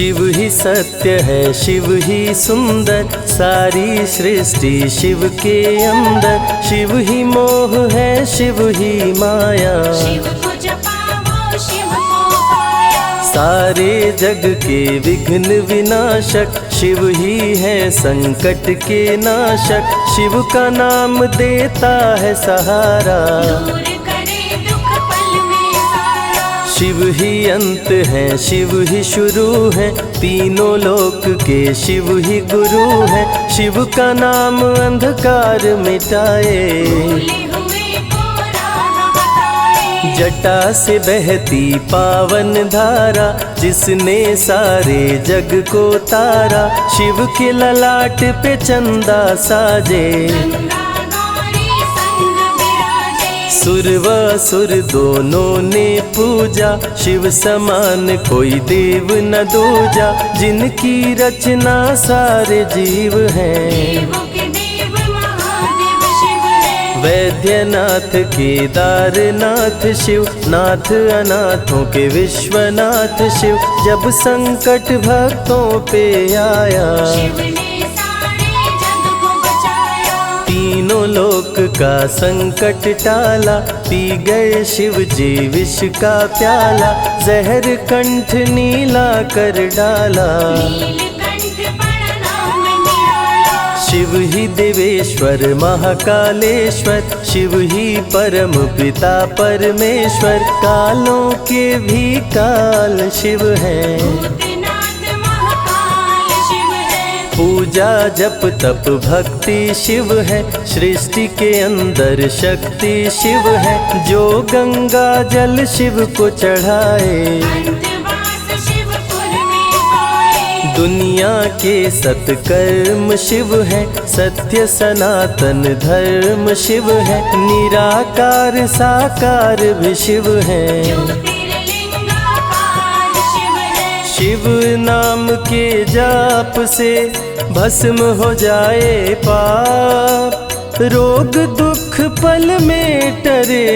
शिव ही सत्य है, शिव ही सुंदर, सारी सृष्टि शिव के अंदर। शिव ही मोह है, शिव ही माया, शिव को जपाओ शिव को पाया। सारे जग के विघ्न विनाशक, शिव ही है संकट के नाशक। शिव का नाम देता है सहारा, दूर करे दुख पल में सारा। शिव ही अंत है, शिव ही शुरू है, तीनों लोक के शिव ही गुरु है। शिव का नाम अंधकार मिटाए, भूले हुए को राह बताए। जटा से बहती पावन धारा, जिसने सारे जग को तारा। शिव के ललाट पे चंदा साजे, गंगा गौरी संग विराजे। सुर व असुर दोनों ने पूजा, शिव समान कोई देव न दूजा। जिनकी रचना सारे जीव हैं, देवों के देव महादेव शिव है। वैद्यनाथ केदारनाथ शिव, नाथ अनाथों के विश्वनाथ शिव। जब संकट भक्तों पे आया, शिव ने सारे जग को बचाया। तीनों लोक का संकट टाला, पी गए शिव जी विष का प्याला। जहर कंठ नीला कर डाला, नीलकंठ बड़ा नाम निराला। शिव ही देवेश्वर महाकालेश्वर, शिव ही परम पिता परमेश्वर। कालों के भी काल शिव हैं, भूतनाथ महाकाल शिव है। पूजा जप तप भक्ति शिव है, सृष्टि के अंदर शक्ति शिव है। जो गंगा जल शिव को चढ़ाए, अंतवास शिवपुर में पाए। दुनिया के सत्कर्म शिव है, सत्य सनातन धर्म शिव है। निराकार साकार भी शिव है, ज्योतिर्लिंगाकार शिव है। शिव नाम के जाप से भस्म हो जाए पाप। रोग दुख पल में टरे,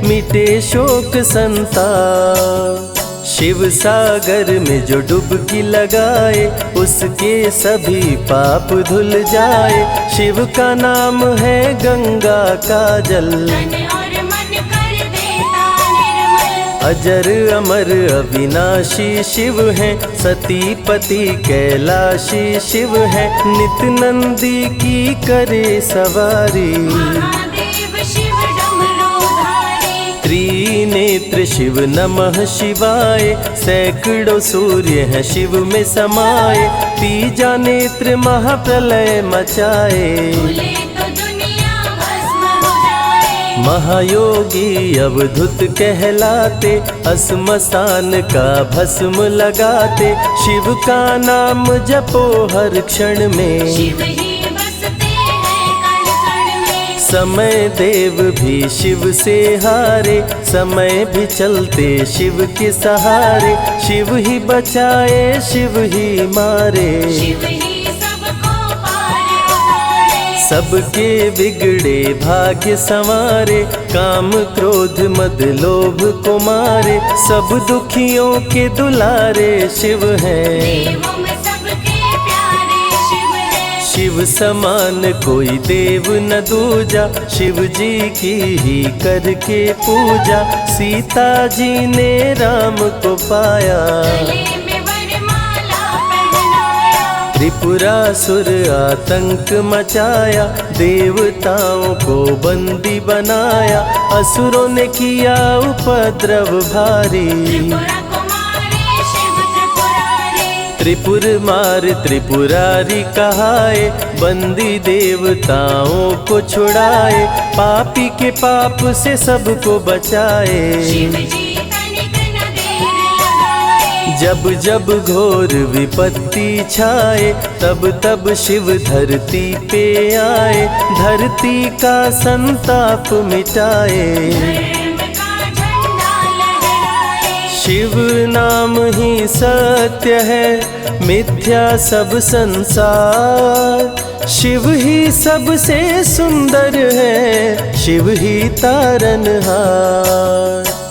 मिटे शोक संताप। शिव सागर में जो डुबकी लगाए, उसके सभी पाप धुल जाए। शिव का नाम है गंगा का जल, तन और मन कर देता निर्मल। अजर अमर अविनाशी शिव है, सती पति कैलाशी शिव है। नित नंदी की करे सवारी, महादेव शिव डमरूधारी। त्रिनेत्र शिव नमः शिवाय। सैकड़ों सूर्य हैं शिव में समाये, तीजा नेत्र महाप्रलय मचाए। भूले तो दुनिया भस्म हो जाए। महायोगी अवधूत कहलाते, अस्मशान का भस्म लगाते। शिव का नाम जपो हर क्षण में, शिव ही बसते हैं कण कण में। समय देव भी शिव से हारे, समय भी चलते शिव के सहारे। शिव ही बचाए शिव ही मारे, शिव ही सबको पार उतारे। सबके बिगड़े भाग्य संवारे। काम क्रोध मद लोभ को मारे, सब दुखियों के दुलारे शिव हैं। देवों में सबके प्यारे शिव है। शिव समान कोई देव न दूजा, शिव जी की ही करके पूजा। सीता जी ने राम को पाया, गले में वरमाला पहनाया। त्रिपुरासुर आतंक मचाया, देवताओं को बंदी बनाया। असुरों ने किया उपद्रव भारी, त्रिपुरा कुमारी शिव त्रिपुरारी। त्रिपुर मार त्रिपुरारी कहाए, बंदी देवताओं को छुड़ाए। पापी के पाप से सबको बचाए, शिव जी तनिक न देर लगाए। जब जब घोर विपत्ति छाए, तब तब शिव धरती पे आए। धरती का संताप मिटाए, धर्म का झंडा लहराए। शिव नाम ही सत्य है, मिथ्या सब संसार। शिव ही सबसे सुंदर है, शिव ही तारनहार।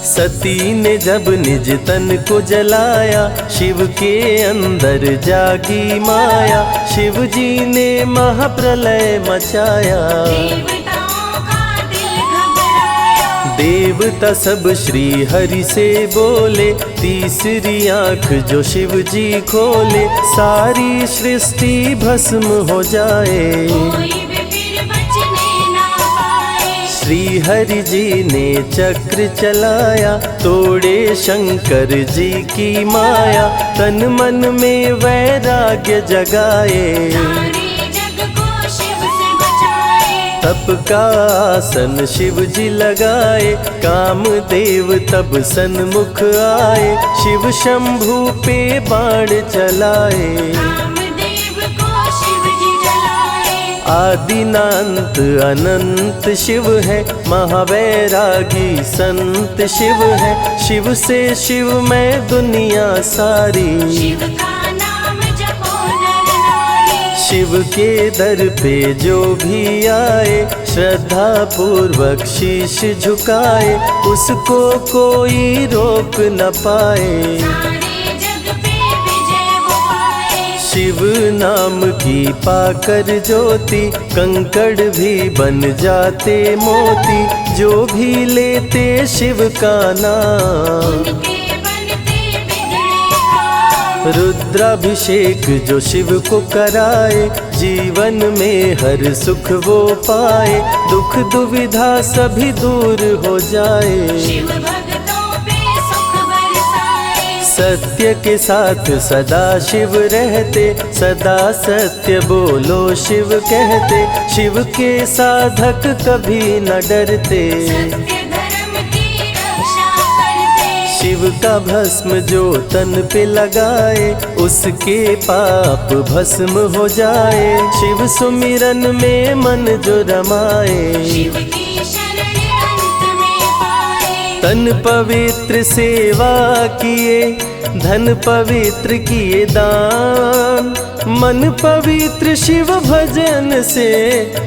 सती ने जब निज तन को जलाया, शिव के अंदर जागी माया, शिव जी ने महाप्रलय मचाया। देवताओं का दिल घबराया, देवता सब श्री हरि से बोले, तीसरी आंख जो शिव जी खोले, सारी सृष्टि भस्म हो जाए। कोई भी फिर बचने ना पाए। श्री हरि जी ने चक्र चलाया, तोड़े शंकर जी की माया, तन मन में वैराग्य जगाए। सारे जग को शिव से बचाए। तप का आसन शिव जी लगाए, कामदेव तब सन्मुख आए, शिव शंभू पे बाण चलाए। कामदेव को शिव जी जलाए। आदिनांत अनंत शिव है, महावैरागी संत शिव है, शिव से शिव में दुनिया सारी। शिव का नाम जपो नर नारी। शिव के दर पे जो भी आए, श्रद्धा पूर्वक शीश झुकाए, उसको कोई रोक न पाए। सारे जग पे विजय वो पाए। शिव नाम की पाकर ज्योति, कंकड़ भी बन जाते मोती, जो भी लेते शिव का नाम। उनके बनते बिगड़े काम। रुद्राभिषेक जो शिव को कराए, जीवन में हर सुख वो पाए, दुख दुविधा सभी दूर हो जाए। शिव भक्तों पे सुख बरसाए। सत्य के साथ सदा शिव रहते, सदा सत्य बोलो शिव कहते, शिव के साधक कभी न डरते। सत्य धर्म की रक्षा करते। शिव का भस्म जो तन पे लगाए, उसके पाप भस्म हो जाए। शिव सुमिरन में मन जो रमाए, शिव की शरण अंत में पाए। तन पवित्र सेवा किए, धन पवित्र किए दान, मन पवित्र शिव भजन से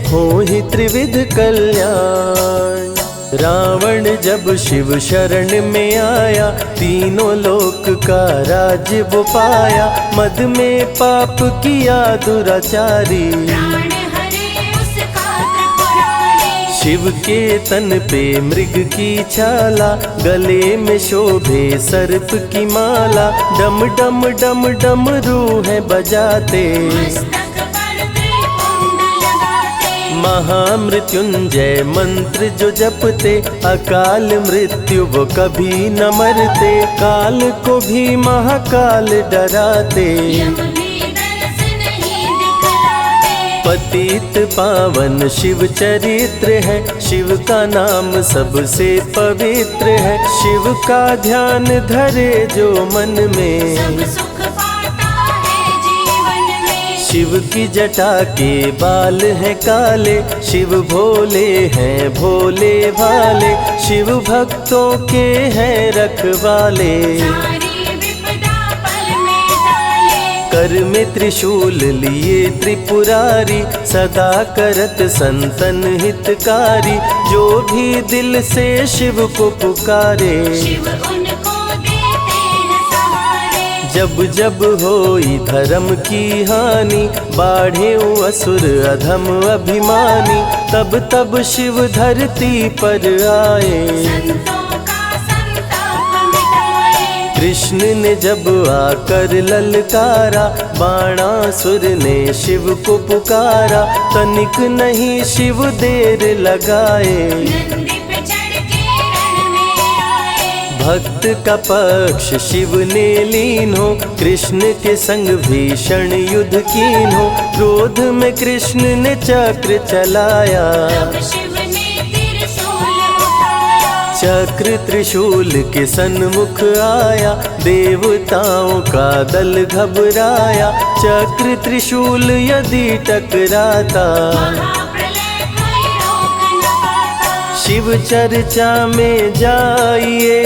हो ही त्रिविध कल्याण। रावण जब शिव शरण में आया, तीनों लोक का राज्य वो पाया, मद में पाप किया दुराचारी। प्राण हरे उसका त्रिपुरारी। शिव के तन पे मृग की छाला, गले में शोभे सर्प की माला, डम डम डम डम रूह बजाते। मस्तक पर त्रिपुंड लगाते। महामृत्युंजय मंत्र जो जपते, अकाल मृत्यु वो कभी न मरते, काल को भी महाकाल डराते। यम भी दरस नहीं दिखलाते। पतित पावन शिव चरित्र है, शिव का नाम सबसे पवित्र है, शिव का ध्यान धरे जो मन में, सब सुख पाता है जीवन में। शिव की जटा के बाल हैं काले, शिव भोले हैं भोले भाले, शिव भक्तों के हैं रखवाले। सारी विपदा पल में टाले। कर में त्रिशूल लिए त्रिपुरारी, सदा करत संतन हितकारी, जो भी दिल से शिव को पुकारे। शिव उनको देते हैं सहारे। जब जब होई धर्म की हानि, बाढ़े असुर अधम अभिमानी, तब तब शिव धरती पर आए। संतों का संताप मिटाए। कृष्ण ने जब आकर ललकारा, बाणासुर ने शिव को पुकारा, तनिक नहीं शिव देर लगाए। नंदी पे चढ़ के रण में आए। भक्त का पक्ष शिव ने लीन हो, कृष्ण के संग भीषण युद्ध कीन हो, क्रोध में कृष्ण ने चक्र चलाया। तब शिव ने त्रिशूल उठाया। चक्र त्रिशूल के सन्मुख आया, देवताओं का दल घबराया, चक्र त्रिशूल यदि टकराता, महाप्रलय कोई रोक न पाता। शिव चर्चा में जाइए,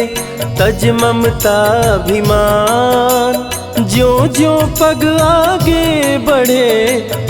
तज ममता अभिमान, ज्यों ज्यों पग आगे बढ़े,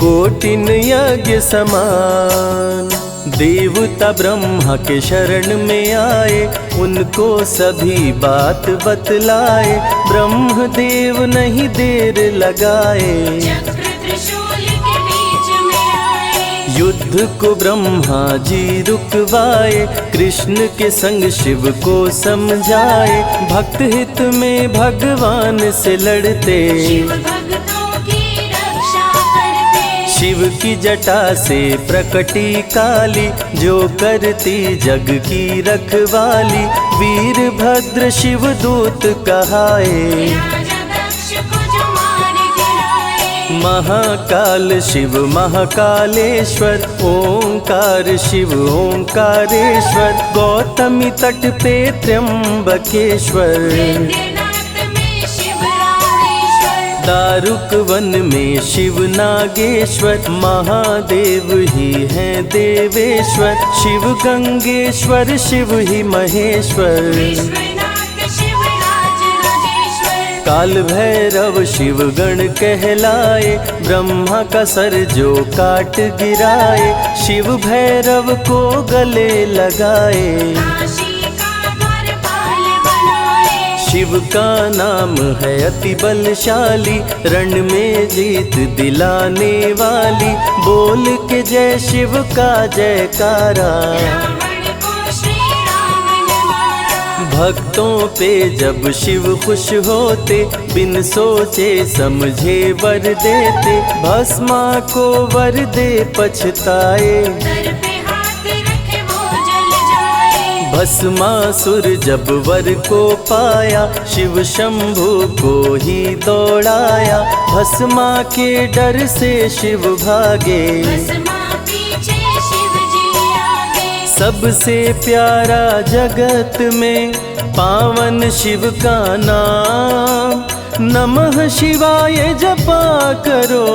कोटिन यज्ञ समान। देवता ब्रह्मा के शरण में आए, उनको सभी बात बतलाए। ब्रह्मदेव नहीं देर लगाए, चक्र त्रिशूल के बीच में आए। युद्ध को ब्रह्मा जी रुकवाए, कृष्ण के संग शिव को समझाए। भक्त हित में भगवान से लड़ते, शिव भक्तों की रक्षा करते। शिव की जटा से प्रकटी काली, जो करती जग की रखवाली। वीरभद्र शिव दूत कहाए, राजा दक्ष को जो मार गिराए। महाकाल शिव महाकालेश्वर, ओंकार शिव ओंकारेश्वर। गौतमी तट पे त्र्यंबकेश्वर, वैद्यनाथ में शिव रामेश्वर। दारुक वन में शिव नागेश्वर। महादेव ही हैं देवेश्वर, शिव गंगेश्वर शिव ही महेश्वर। विश्वनाथ शिव राज राजेश्वर। काल भैरव शिव गण कहलाए, ब्रह्मा का सर जो काट गिराए। शिव भैरव को गले लगाए, काशी का द्वारपाल बनाए। शिव का नाम है अति बलशाली, रण में जीत दिलाने वाली। बोल के जय शिव का जयकारा, रावण को श्री राम ने मारा। भक्तों पे जब शिव खुश होते, बिन सोचे समझे वर देते। भस्मा को वर दे पछताए, सर पे हाथ रखे वो जल जाए। भस्मासुर जब वर को पाया, शिव शंभु को ही दौड़ाया। भस्मा के डर से शिव भागे, भस्मा पीछे शिव जी आगे। सबसे प्यारा जगत में पावन शिव का नाम। नमः शिवाय जपा करो,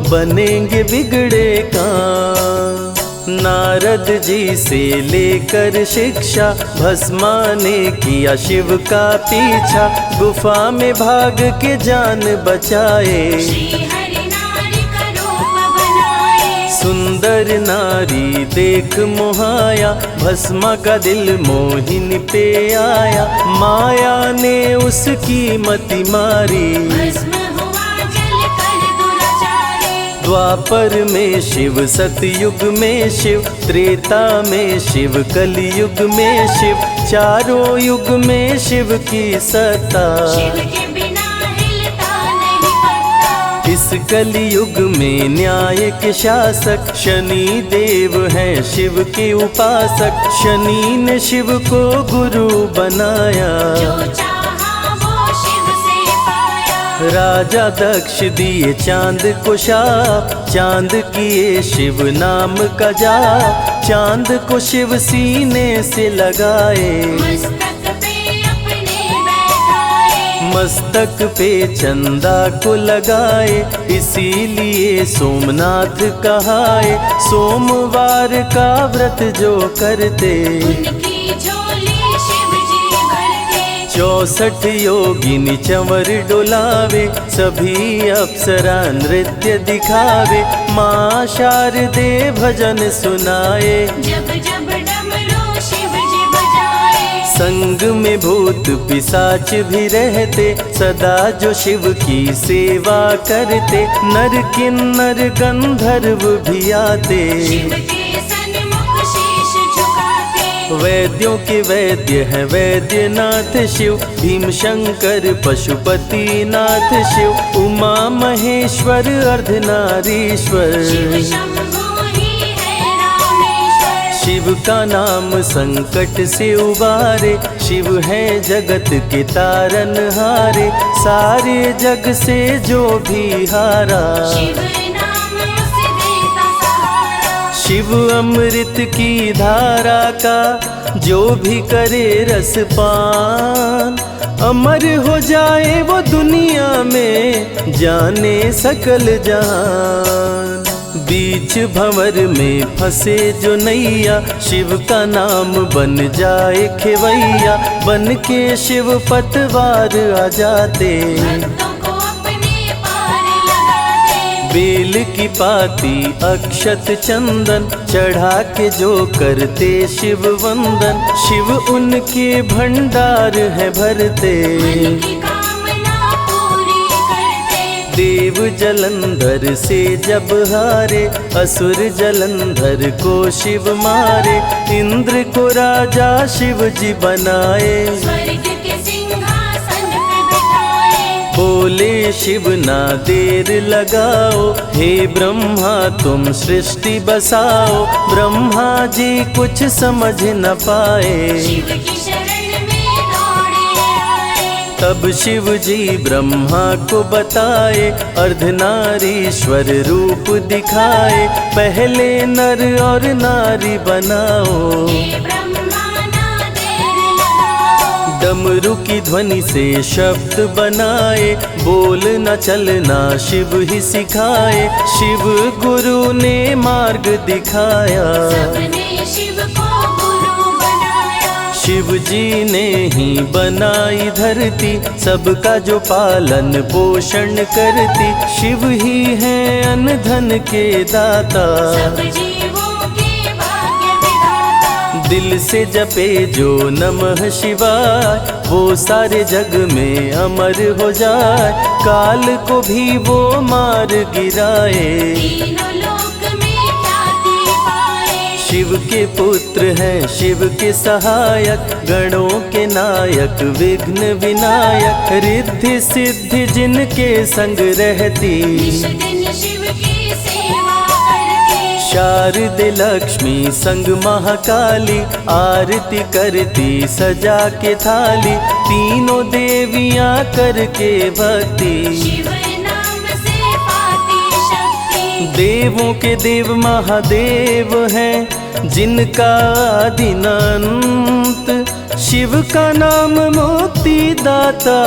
बनेंगे बिगड़े काम। नारद जी से लेकर शिक्षा, भस्मा ने किया शिव का पीछा। गुफा में भाग के जान बचाए, श्री हरि नारी का रूप बनाए। सुंदर नारी देख मोहाया, भस्मा का दिल मोहिनी पे आया। माया ने उसकी मति मारी, भस्म हुआ जल कर दुराचारी। द्वापर में शिव सतयुग में शिव, त्रेता में शिव कलयुग में शिव। चारों युग में शिव की सत्ता, शिव के बिना हिलता नहीं पत्ता। इस कलयुग में न्याय के शासक, शनि देव हैं शिव के उपासक। शनि ने शिव को गुरु बनाया, जो चाहा वो शिव से पाया। राजा दक्ष दिए चांद को शाप, चांद किए शिव नाम का जाप। चांद को शिव सीने से लगाए, मस्तक पे अपने बैठाए। मस्तक पे चंदा को लगाए। इसीलिए सोमनाथ कहाए, सोमवार का व्रत जो करते। उनकी झोली शिव जी भरते। 64 योगिनी चंवर डोलावे, सभी अप्सरा नृत्य दिखावे। माँ शारदे भजन सुनाए, जब जब डमरू शिव जी बजाए। संग में भूत पिशाच भी रहते, सदा जो शिव की सेवा करते। नर किन्नर गंधर्व भी आते, शिव के सन्मुख शीश झुकाते। वैद्यों के वैद्य है वैद्यनाथ शिव। भीम शंकर पशुपति नाथ शिव। उमा महेश्वर अर्धनारीश्वर, शिव शंभु ही है रामेश्वर। शिव का नाम संकट से उबारे। शिव है जगत के तारनहारे, सारे जग से जो भी हारा। शिव नाम उसे देता सहारा। शिव अमृत की धारा का जो भी करे रसपान, अमर हो जाए वो दुनिया में, जाने सकल जहान। बीच भंवर में फंसे जो नैया, शिव का नाम बन जाए खेवैया। बन के शिव पतवार आ जाते, भक्तों को अपने पार लगाते। बेल की पाती अक्षत चंदन चढ़ा के जो करते शिव वंदन, शिव उनके भंडार है भरते। मन की कामना पूरी करते। देव जलंधर से जब हारे, असुर जलंधर को शिव मारे। इंद्र को राजा शिव जी बनाए, स्वर्ग के सिंहासन पे बिठाए। बोले शिव ना देर लगाओ, हे ब्रह्मा तुम सृष्टि बसाओ। ब्रह्मा जी कुछ समझ न पाए, शिव की शरण में दौड़े आए। तब शिव जी ब्रह्मा को बताए, अर्धनारीश्वर रूप दिखाए। पहले नर और नारी बनाओ, हे ब्रह्मा ना देर लगाओ। डमरू की ध्वनि से शब्द बनाए, बोलना चलना शिव ही सिखाए। शिव गुरु ने मार्ग दिखाया, सबने शिव को गुरु बनाया। शिव जी ने ही बनाई धरती, सबका जो पालन पोषण करती। शिव ही है अन्न धन के दाता, सब जीवों के भाग्य विधाता। दिल से जपे जो नमः शिवाय, वो सारे जग में अमर हो जाए। काल को भी वो मार गिराए, तीनों लोक में ख्याति पाए। शिव के पुत्र हैं शिव के सहायक, गणों के नायक विघ्न विनायक। रिद्धि सिद्धि जिनके संग रहती, निश दिन शिव की सेवा करते। शारदे लक्ष्मी संग महाकाली, आरती करती सजा के थाली। तीनों देवियां करके भक्ति, शिव नाम से पाती शक्ति। देवों के देव महादेव हैं, जिनका आदि न अंत। शिव का नाम मुक्ति दाता,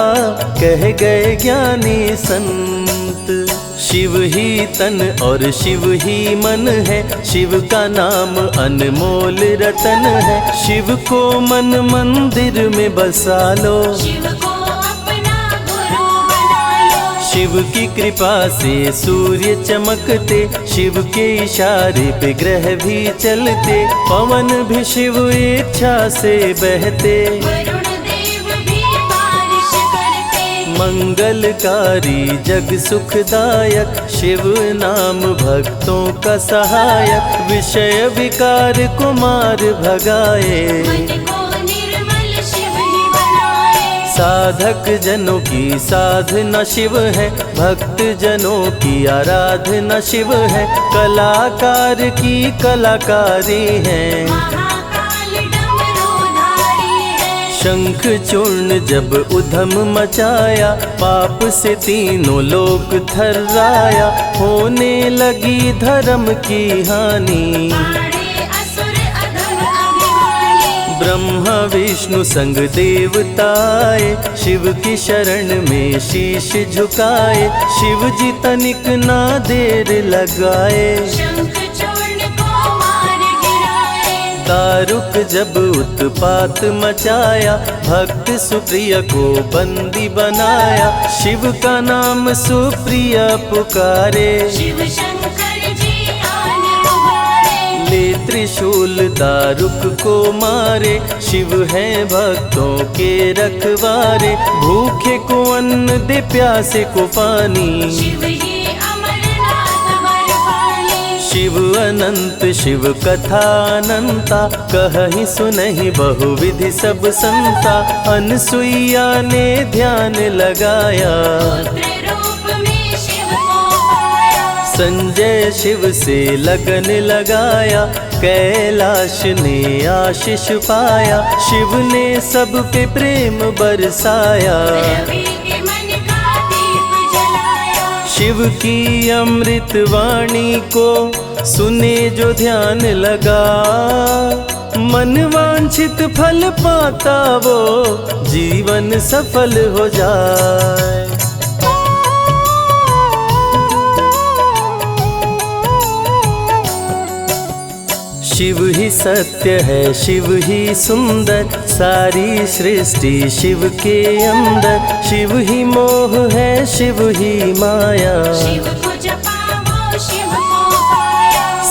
कह गए ज्ञानी संत। शिव ही तन और शिव ही मन है, शिव का नाम अनमोल रतन है। शिव को मन मंदिर में बसा लो, शिव को अपना गुरु बना लो। शिव की कृपा से सूर्य चमकते, शिव के इशारे पे ग्रह भी चलते। पवन भी शिव इच्छा से बहते, वरुण देव भी बारिश करते। मंगलकारी जग सुखदायक, शिव नाम भक्तों का सहायक। विषय विकार को मार भगाए, मन को निर्मल शिव ही बनाए। साधक जनों की साधना शिव है, भक्त जनों की आराधना शिव है। कलाकार की कलाकारी है, महाकाल डमरूधारी है। शंख चूर्ण जब उधम मचाया, पाप से तीनों लोक थर्राया। होने लगी धर्म की हानि, बाड़े असुर अधम अभिमानी। ब्रह्मा विष्णु संग देवताए, शिव की शरण में शीश झुकाए। शिव जी तनिक ना देर लगाए, शंख चूर्ण को मार गिराए। दारुक जब उत्पात मचाया, भक्त सुप्रिय को बंदी बनाया। शिव का नाम सुप्रिय पुकारे, शिव शंकर जी आन उबारे। ले त्रिशूल दारुक को मारे। शिव है भक्तों के रखवारे, भूखे को अन्न दे प्यासे को पानी। शिव ही अमरनाथ वर पानी। शिव अनंत शिव कथा अनंता, कहीं सुनहि बहुविधि सब संता। अनसुईया ने ध्यान लगाया, पुत्र रूप में शिव को पाया। संजय शिव से लगन लगाया। कैलाश ने आशीष पाया, शिव ने सब पे प्रेम बरसाया। रवि के मन का दीप जलाया। शिव की अमृत वाणी को सुने जो ध्यान लगा, मन वांछित फल पाता वो जीवन सफल हो जाए। शिव ही सत्य है, शिव ही सुंदर, सारी सृष्टि शिव के अंदर। शिव ही मोह है, शिव ही माया, शिव को जपा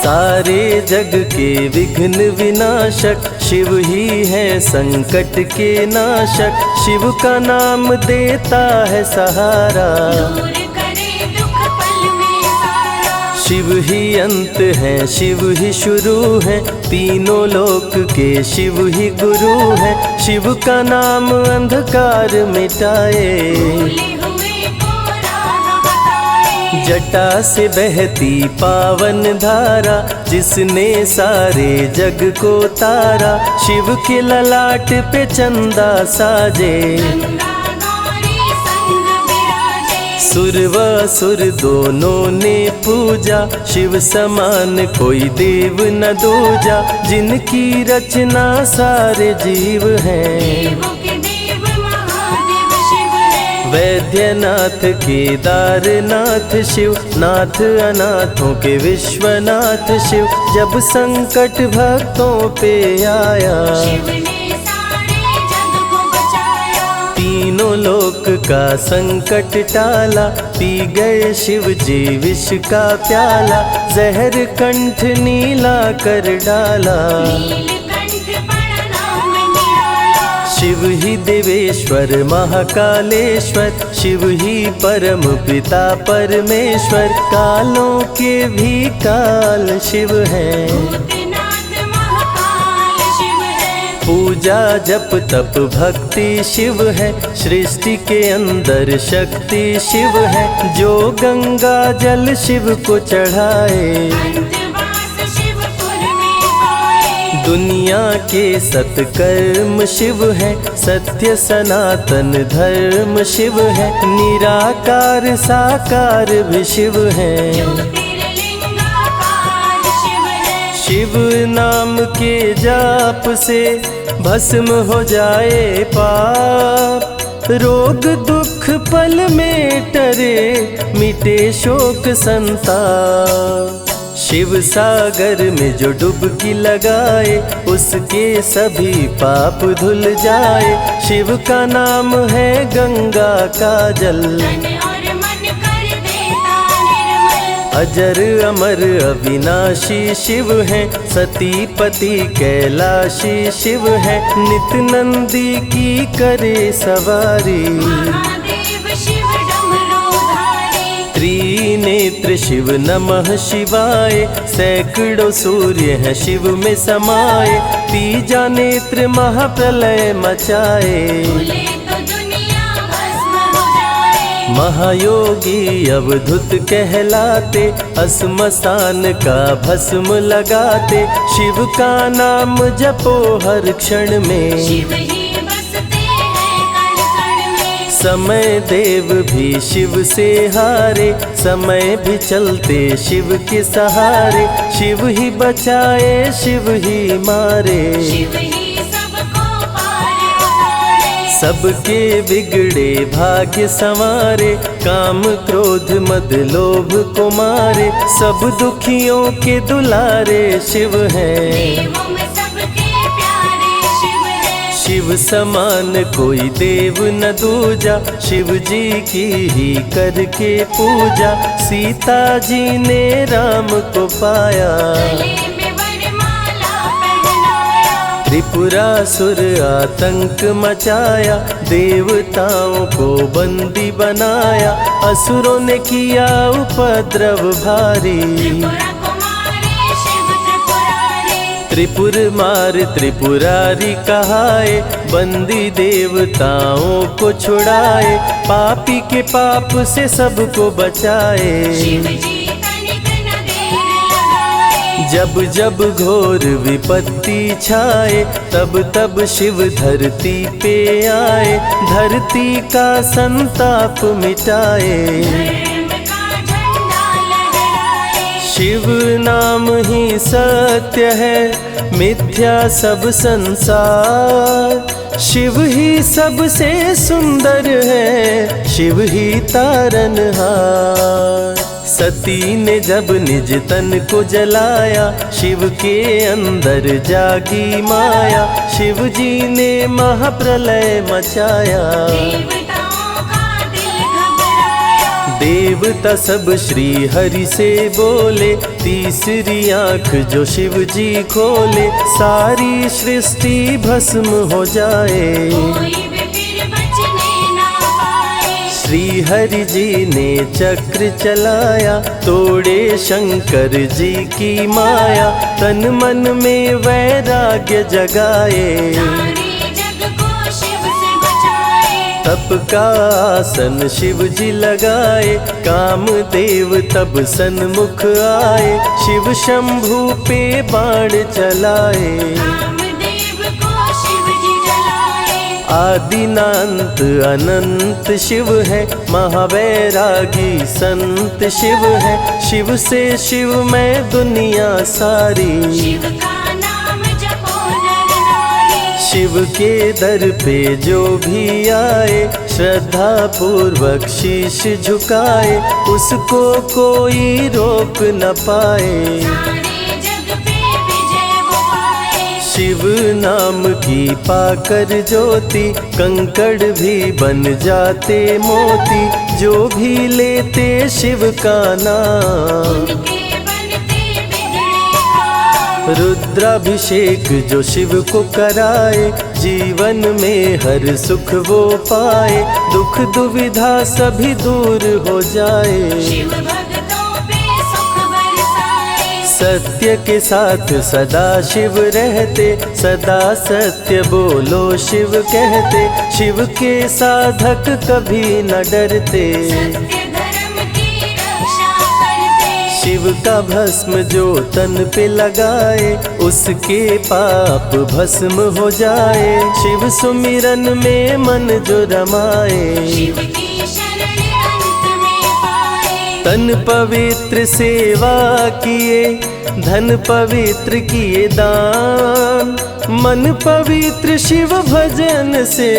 सारे जग के विघ्न विनाशक शिव ही है संकट के नाशक। शिव का नाम देता है सहारा, दूर करे दुख पल में सारा। शिव ही अंत है शिव ही शुरू है, तीनों लोक के शिव ही गुरु है। शिव का नाम अंधकार मिटाए, भूले हुए को राह बताए। जटा से बहती पावन धारा, जिसने सारे जग को तारा। शिव के ललाट पे चंदा साजे, गंगा गौरी संग विराजे। सुर व असुर दोनों ने पूजा, शिव समान कोई देव न दूजा। जिनकी रचना सारे जीव हैं, देवों के देव महादेव शिव है। वैद्यनाथ केदारनाथ शिव, नाथ अनाथों के विश्वनाथ शिव। जब संकट भक्तों पे आया, शिव ने सारे जग को बचाया। तीनों लोक का संकट टाला। पी गए शिव जी विष का प्याला, जहर कंठ नीला कर डाला। नीलकंठ बड़ा नाम निराला। शिव ही देवेश्वर महाकालेश्वर, शिव ही परम पिता परमेश्वर। कालों के भी काल शिव हैं, भूतनाथ महाकाल शिव है। पूजा जप तप भक्ति शिव है। सृष्टि के अंदर शक्ति शिव है, जो गंगा जल शिव को चढ़ाए। अंतवास शिवपुर में पाए। दुनिया के सत्कर्म शिव है, सत्य सनातन धर्म शिव है। निराकार साकार भी शिव है, ज्योतिर्लिंगाकार शिव है। शिव नाम के जाप से भस्म हो जाए पाप। रोग दुख पल में टरे, मिटे शोक संताप। शिव सागर में जो डुबकी लगाए, उसके सभी पाप धुल जाए। शिव का नाम है गंगा का जल, तन और मन कर देता निर्मल। अजर अमर अविनाशी शिव है। सतीपति कैलाशी शिव है, नित नंदी की करे सवारी। महादेव शिव डमरूधारी। त्रिनेत्र शिव नमः शिवाय, सैकड़ों सूर्य हैं शिव में समाये। तीजा नेत्र महाप्रलय मचाए, भूले तो दुनिया भस्म हो जाए। महायोगी अवधूत कहलाते, अस्मशान का भस्म लगाते। शिव का नाम जपो हर क्षण में, शिव ही बसते हैं कण कण में। समय देव भी शिव से हारे, समय भी चलते शिव के सहारे। शिव ही बचाए शिव ही मारे, शिव ही सबको पार उतारे। सबके बिगड़े भाग्य संवारे। काम क्रोध मद लोभ को मारे, सब दुखियों के दुलारे शिव हैं। देवों में सबके प्यारे शिव है। शिव समान कोई देव न दूजा, शिव जी की ही करके पूजा। सीता जी ने राम को पाया, गले में वरमाला पहनाया। त्रिपुरासुर आतंक मचाया। देवताओं को बंदी बनाया, असुरों ने किया उपद्रव भारी। त्रिपुरा कुमारी शिव त्रिपुरारी। त्रिपुर मार त्रिपुरारी कहाए, बंदी देवताओं को छुड़ाए। पापी के पाप से सबको बचाए, शिव जी तनिक न देर लगाए। जब जब घोर विपत्ति छाए, तब तब शिव धरती पे आए। धरती का संताप मिटाए, धर्म का झंडा लहराए। शिव नाम ही सत्य है, मिथ्या सब संसार। शिव ही सबसे सुंदर है, शिव ही तारनहार। सती ने जब निज तन को जलाया, शिव के अंदर जागी माया। शिव जी ने महाप्रलय मचाया, देवताओं का दिल घबराया। देवता सब श्री हरि से बोले, तीसरी आंख जो शिव जी खोले, सारी सृष्टि भस्म हो जाए। कोई भी फिर बचने ना पाए। श्री हरि जी ने चक्र चलाया, तोड़े शंकर जी की माया, तन मन में वैराग्य जगाए। सारे जग को शिव से बचाए। तप का आसन शिव जी लगाए, कामदेव तब सन्मुख आए, शिव शंभू पे बाण चलाए। कामदेव को शिव जी जलाए। आदिनांत अनंत शिव है, महावैरागी संत शिव है, शिव से शिव में दुनिया सारी। शिव का नाम जपो नर नारी। शिव के दर पे जो भी आए, श्रद्धा पूर्वक शीश झुकाए, उसको कोई रोक न पाए। सारे जग पे विजय वो पाए। शिव नाम की पाकर ज्योति, कंकड़ भी बन जाते मोती, जो भी लेते शिव का नाम। उनके बनते बिगड़े काम। रुद्राभिषेक जो शिव को कराए, जीवन में हर सुख वो पाए, दुख दुविधा सभी दूर हो जाए। शिव भक्तों पे सुख बरसाए। सत्य के साथ सदा शिव रहते, सदा सत्य बोलो शिव कहते, शिव के साधक कभी न डरते। सत्य धर्म की रक्षा करते। शिव का भस्म जो तन पे लगाए, उसके पाप भस्म हो जाए। शिव सुमिरन में मन जो रमाए, शिव की शरण अंत में पाए। तन पवित्र सेवा किए, धन पवित्र किए दान, मन पवित्र शिव भजन से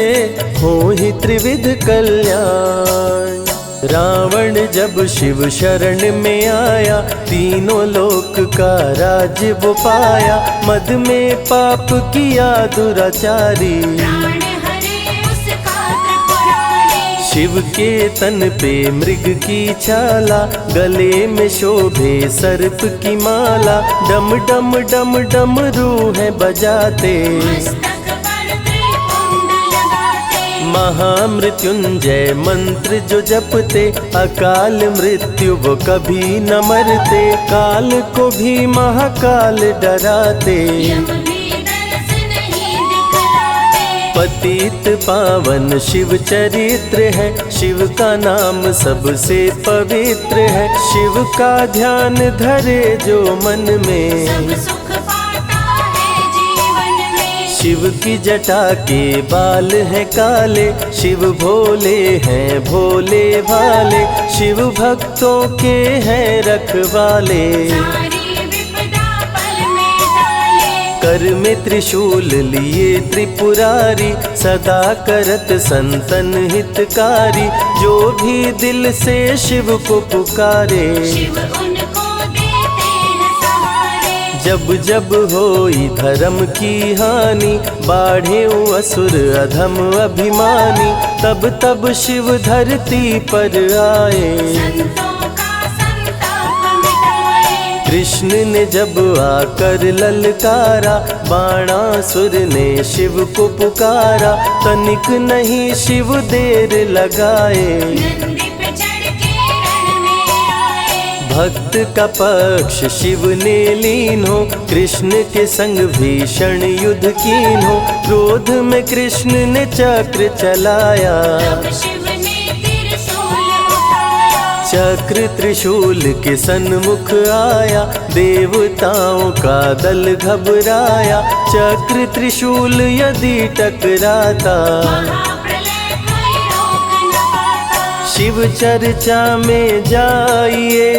हो ही त्रिविध कल्याण। रावण जब शिव शरण में आया, तीनों लोक का राज्य वो पाया, मद में पाप किया दुराचारी। प्राण हरे उसका त्रिपुरारी। शिव के तन पे मृग की छाला, गले में शोभे सर्प की माला, डम डम डम डम रूहें बजाते। मस्तक पर त्रिपुंड लगाते। महामृत्युंजय मंत्र जो जपते, अकाल मृत्यु वो कभी न मरते, काल को भी महाकाल डराते। यम भी दरस नहीं दिखलाते। पतित पावन शिव चरित्र है, शिव का नाम सबसे पवित्र है, शिव का ध्यान धरे जो मन में, सब सुख पाता है जीवन में। शिव की जटा के बाल हैं काले, शिव भोले हैं भोले भाले, शिव भक्तों के हैं रखवाले। सारी विपदा पल में टाले। कर में त्रिशूल लिए त्रिपुरारी, सदा करत संतन हितकारी, जो भी दिल से शिव को पुकारे। शिव उनको देते हैं सहारे। जब जब होई धर्म की हानि, बाढ़े असुर अधम अभिमानी, तब तब शिव धरती पर आए। संतों का संताप मिटाए। कृष्ण ने जब आकर ललकारा, बाणासुर ने शिव को पुकारा, तनिक नहीं शिव देर लगाए। नंदी पे चढ़ के रण में आए। भक्त का पक्ष शिव ने लीन हो, कृष्ण के संग भीषण युद्ध कीन हो, क्रोध में कृष्ण ने चक्र चलाया। तब शिव ने त्रिशूल उठाया। चक्र त्रिशूल के सन्मुख आया, देवताओं का दल घबराया, चक्र त्रिशूल यदि टकराता, महाप्रलय कोई रोक न पाता। शिव चर्चा में जाइए,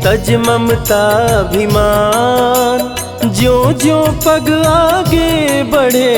तज ममता अभिमान, ज्यों ज्यों पग आगे बढ़े,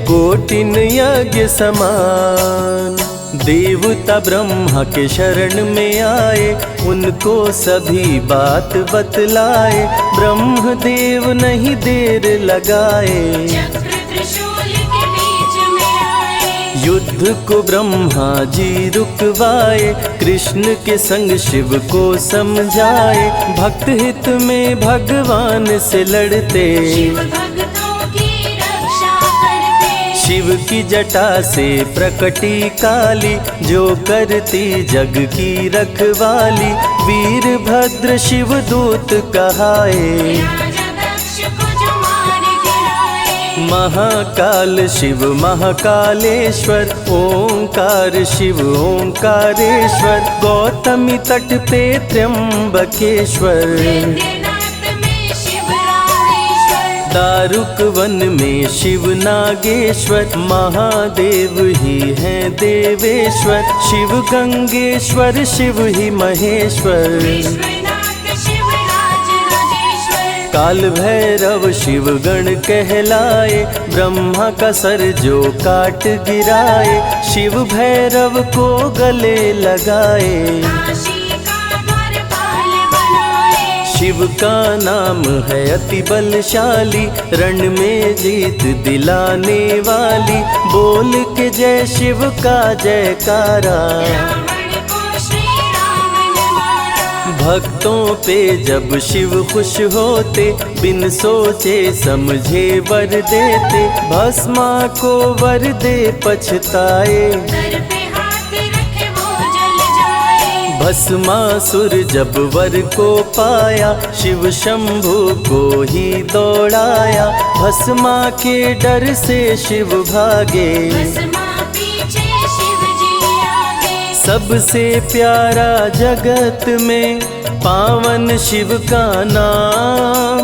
कोटिन यज्ञ समान। देवता ब्रह्मा के शरण में आए, उनको सभी बात बतलाए, ब्रह्मदेव नहीं देर लगाए। चक्र त्रिशूल के बीच में आए। युद्ध को ब्रह्मा जी रुकवाए, कृष्ण के संग शिव को समझाए। भक्त हित में भगवान से लड़ते, शिव भक्तों की रक्षा करते। शिव की जटा से प्रकटी काली, जो करती जग की रखवाली। वीरभद्र शिव दूत कहाए, राजा दक्ष को जो मार गिराए। महाकाल शिव महाकालेश्वर, ओंकार शिव ओंकारेश्वर। गौतमी तट पे त्र्यंबकेश्वर, वैद्यनाथ में शिव रामेश्वर। दारुक वन में शिव नागेश्वर। महादेव ही हैं देवेश्वर, शिव गंगेश्वर शिव ही महेश्वर। विश्वनाथ शिव राजराजेश्वर। काल भैरव शिव गण कहलाए, ब्रह्मा का सर जो काट गिराए। शिव भैरव को गले लगाए, काशी का द्वारपाल बनाए। शिव का नाम है अति बलशाली, रण में जीत दिलाने वाली। बोल के जय शिव का जयकारा, रावण को श्री राम ने मारा। भक्तों पे जब शिव खुश होते, बिन सोचे समझे वर देते। भस्मा को वर दे पछताए, सर पे हाथ रखे वो जल जाए। भस्मासुर जब वर को पाया, शिव शंभु को ही दौड़ाया। भस्मा के डर से शिव भागे, भस्मा पीछे शिव जी आगे। सबसे प्यारा जगत में पावन शिव का नाम।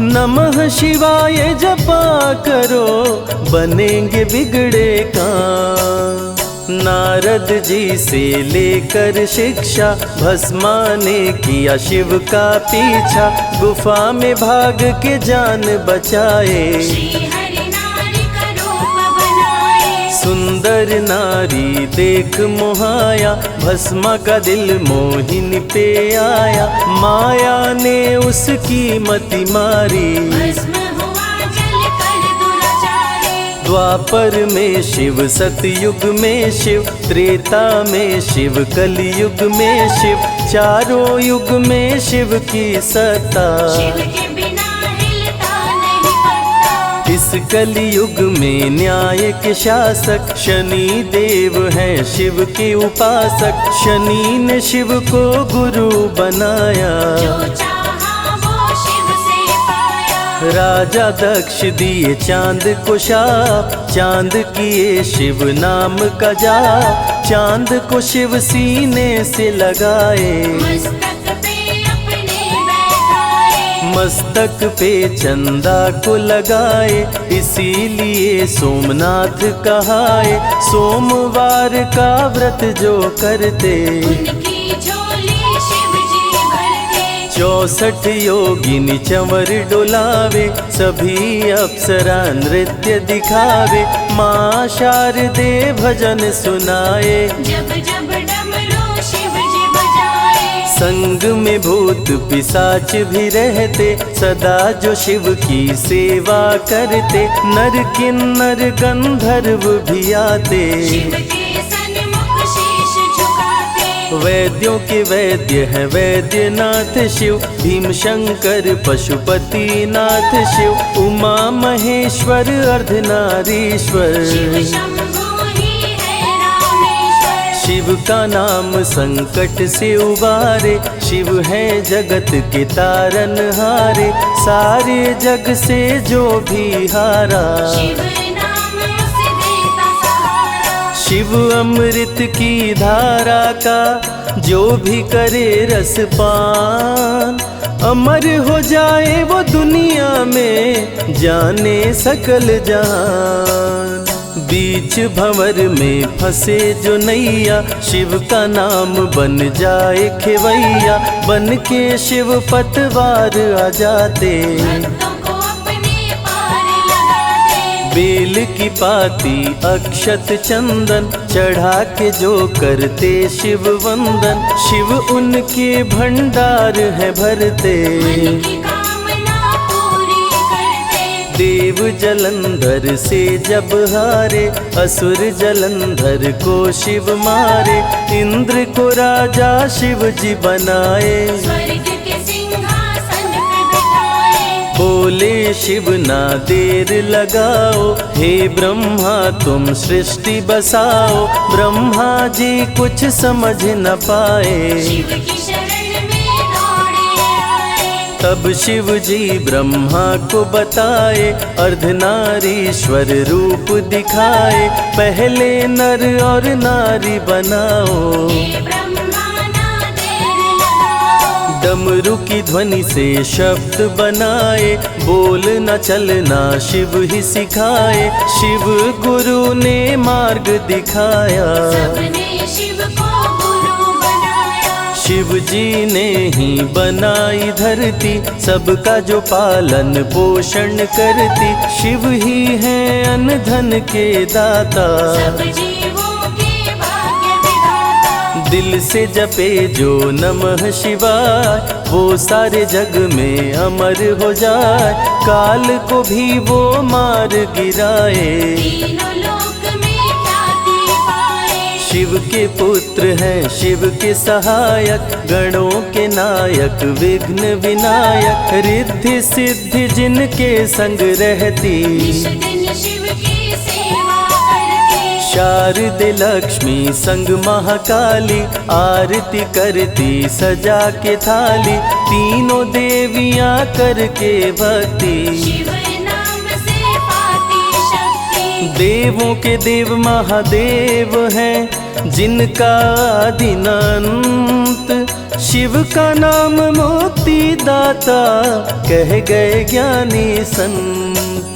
नमः शिवाय जपा करो, बनेंगे बिगड़े काम। नारद जी से लेकर शिक्षा, भस्मा ने किया शिव का पीछा। गुफा में भाग के जान बचाए, श्री हरि नारी का रूप बनाए। सुंदर नारी देख मोहाया, भस्मा का दिल मोहिनी पे आया। माया ने उसकी मति मारी, भस्म हुआ जल कर दुराचारी। द्वापर में शिव सतयुग में शिव, त्रेता में शिव कलयुग में शिव। चारों युग में शिव की सत्ता, शिव के बिना हिलता नहीं पत्ता। इस कलयुग में न्याय के शासक, शनि देव हैं शिव के उपासक। शनि ने शिव को गुरु बनाया, जो चाहा वो शिव से पाया। राजा दक्ष दिए चांद को शाप, चांद किए शिव नाम का जाप। चांद को शिव सीने से लगाए, मस्तक पे अपने बैठाए। मस्तक पे चंदा को लगाए। इसीलिए सोमनाथ कहाए, सोमवार का व्रत जो करते। उनकी झोली शिव जी भरते। 64 योगिनी चंवर डोलावे, सभी अप्सरा नृत्य दिखावे। माँ शारदे भजन सुनाए, जब जब डमरू शिव जी बजाए। संग में भूत पिशाच भी रहते, सदा जो शिव की सेवा करते। नर किन्नर गंधर्व भी आते, शिव के सन्मुख शीश झुकाते। वैद्यों के वैद्य है वैद्यनाथ शिव। भीम शंकर पशुपति नाथ शिव। उमा महेश्वर अर्धनारीश्वर, शिव शंभु ही है रामेश्वर। शिव का नाम संकट से उबारे। शिव है जगत के तारनहारे, सारे जग से जो भी हारा। शिव नाम उसे देता सहारा। शिव अमृत की धारा का जो भी करे रसपान, अमर हो जाए वो दुनिया में, जाने सकल जहान। बीच भंवर में फंसे जो नैया, शिव का नाम बन जाए खेवैया। बन के शिव पतवार आ जाते, भक्तों को अपने पार लगाते। बेल की पाती अक्षत चंदन, चढ़ा के जो करते शिव वंदन। शिव उनके भंडार है भरते, मन की कामना पूरी करते। देव जलंधर से जब हारे, असुर जलंधर को शिव मारे। इंद्र को राजा शिव जी बनाए, स्वर्ग के सिंहासन पे बिठाए। बोले शिव ना देर लगाओ, हे ब्रह्मा तुम सृष्टि बसाओ। ब्रह्मा जी कुछ समझ न पाए, शिव की शरण में दौड़े आए। तब शिव जी ब्रह्मा को बताए, अर्धनारीश्वर रूप दिखाए। पहले नर और नारी बनाओ, हे ब्रह्मा ना देर लगाओ। डमरू की ध्वनि से शब्द बनाए, बोलना चलना शिव ही सिखाए। शिव गुरु ने मार्ग दिखाया, सबने शिव को गुरु बनाया। शिव जी ने ही बनाई धरती, सबका जो पालन पोषण करती। शिव ही है अन्न धन के दाता, सब जीवों के भाग्य विधाता। दिल से जपे जो नमः शिवाय, वो सारे जग में अमर हो जाए। काल को भी वो मार गिराए, तीनों लोक में ख्याति पाए। शिव के पुत्र हैं शिव के सहायक, गणों के नायक विघ्न विनायक। रिद्धि सिद्धि जिनके संग रहती, निश दिन शिव की सेवा करती। शारदे लक्ष्मी संग महाकाली, आरती करती सजा के थाली। तीनों देवियां करके भक्ति, शिव नाम से पाती शक्ति। देवों के देव महादेव हैं, जिनका आदि न अंत। शिव का नाम मुक्ति दाता, कह गए ज्ञानी संत।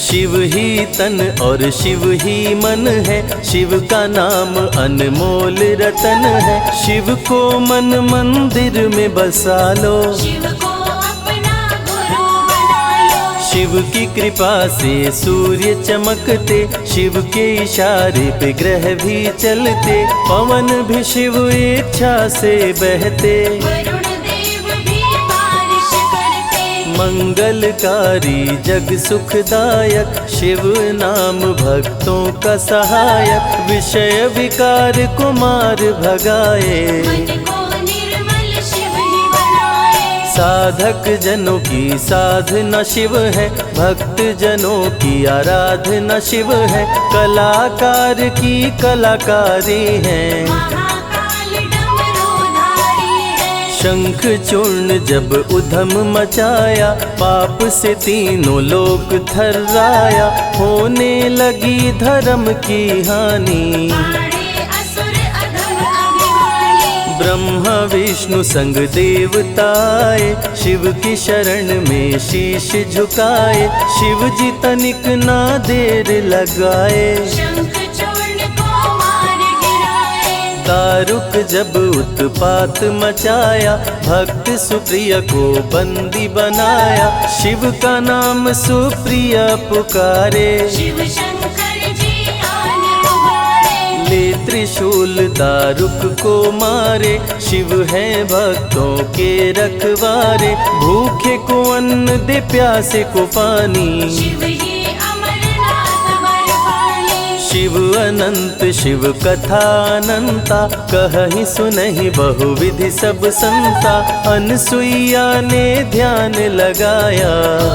शिव ही तन और शिव ही मन है, शिव का नाम अनमोल रतन है। शिव को मन मंदिर में बसा लो, शिव को अपना गुरु बना लो। शिव की कृपा से सूर्य चमकते, शिव के इशारे पे ग्रह भी चलते। पवन भी शिव इच्छा से बहते, वरुण देव भी बारिश करते। मंगलकारी जग सुखदायक, शिव नाम भक्तों का सहायक। विषय विकार को मार भगाए, मन को निर्मल शिव ही बनाए। साधक जनों की साधना शिव है, भक्त जनों की आराधना शिव है। कलाकार की कलाकारी है, महाकाल डमरूधारी है। शंख चूर्ण जब उधम मचाया, पाप से तीनों लोक थर्राया। होने लगी धर्म की हानि, पाड़े असुर अधम अभिमानी। ब्रह्मा विष्णु संग देवताए, शिव की शरण में शीश झुकाए। शिव जी तनिक ना देर लगाए, शंख चूर्ण को मार गिराए। दारुक जब उत्पात मचाया, भक्त सुप्रिया को बंदी बनाया। शिव का नाम सुप्रिया पुकारे, शिव शंकर जी आन उबारे। ले त्रिशूल दारुक को मारे। शिव है भक्तों के रखवारे, भूखे को अन्न दे प्यासे को पानी। शिव ही अमरनाथ बरपाली। शिव अनंत शिव कथा अनंता, कहीं सुनहि बहुविधि सब संता। अनसुईया ने ध्यान लगाया,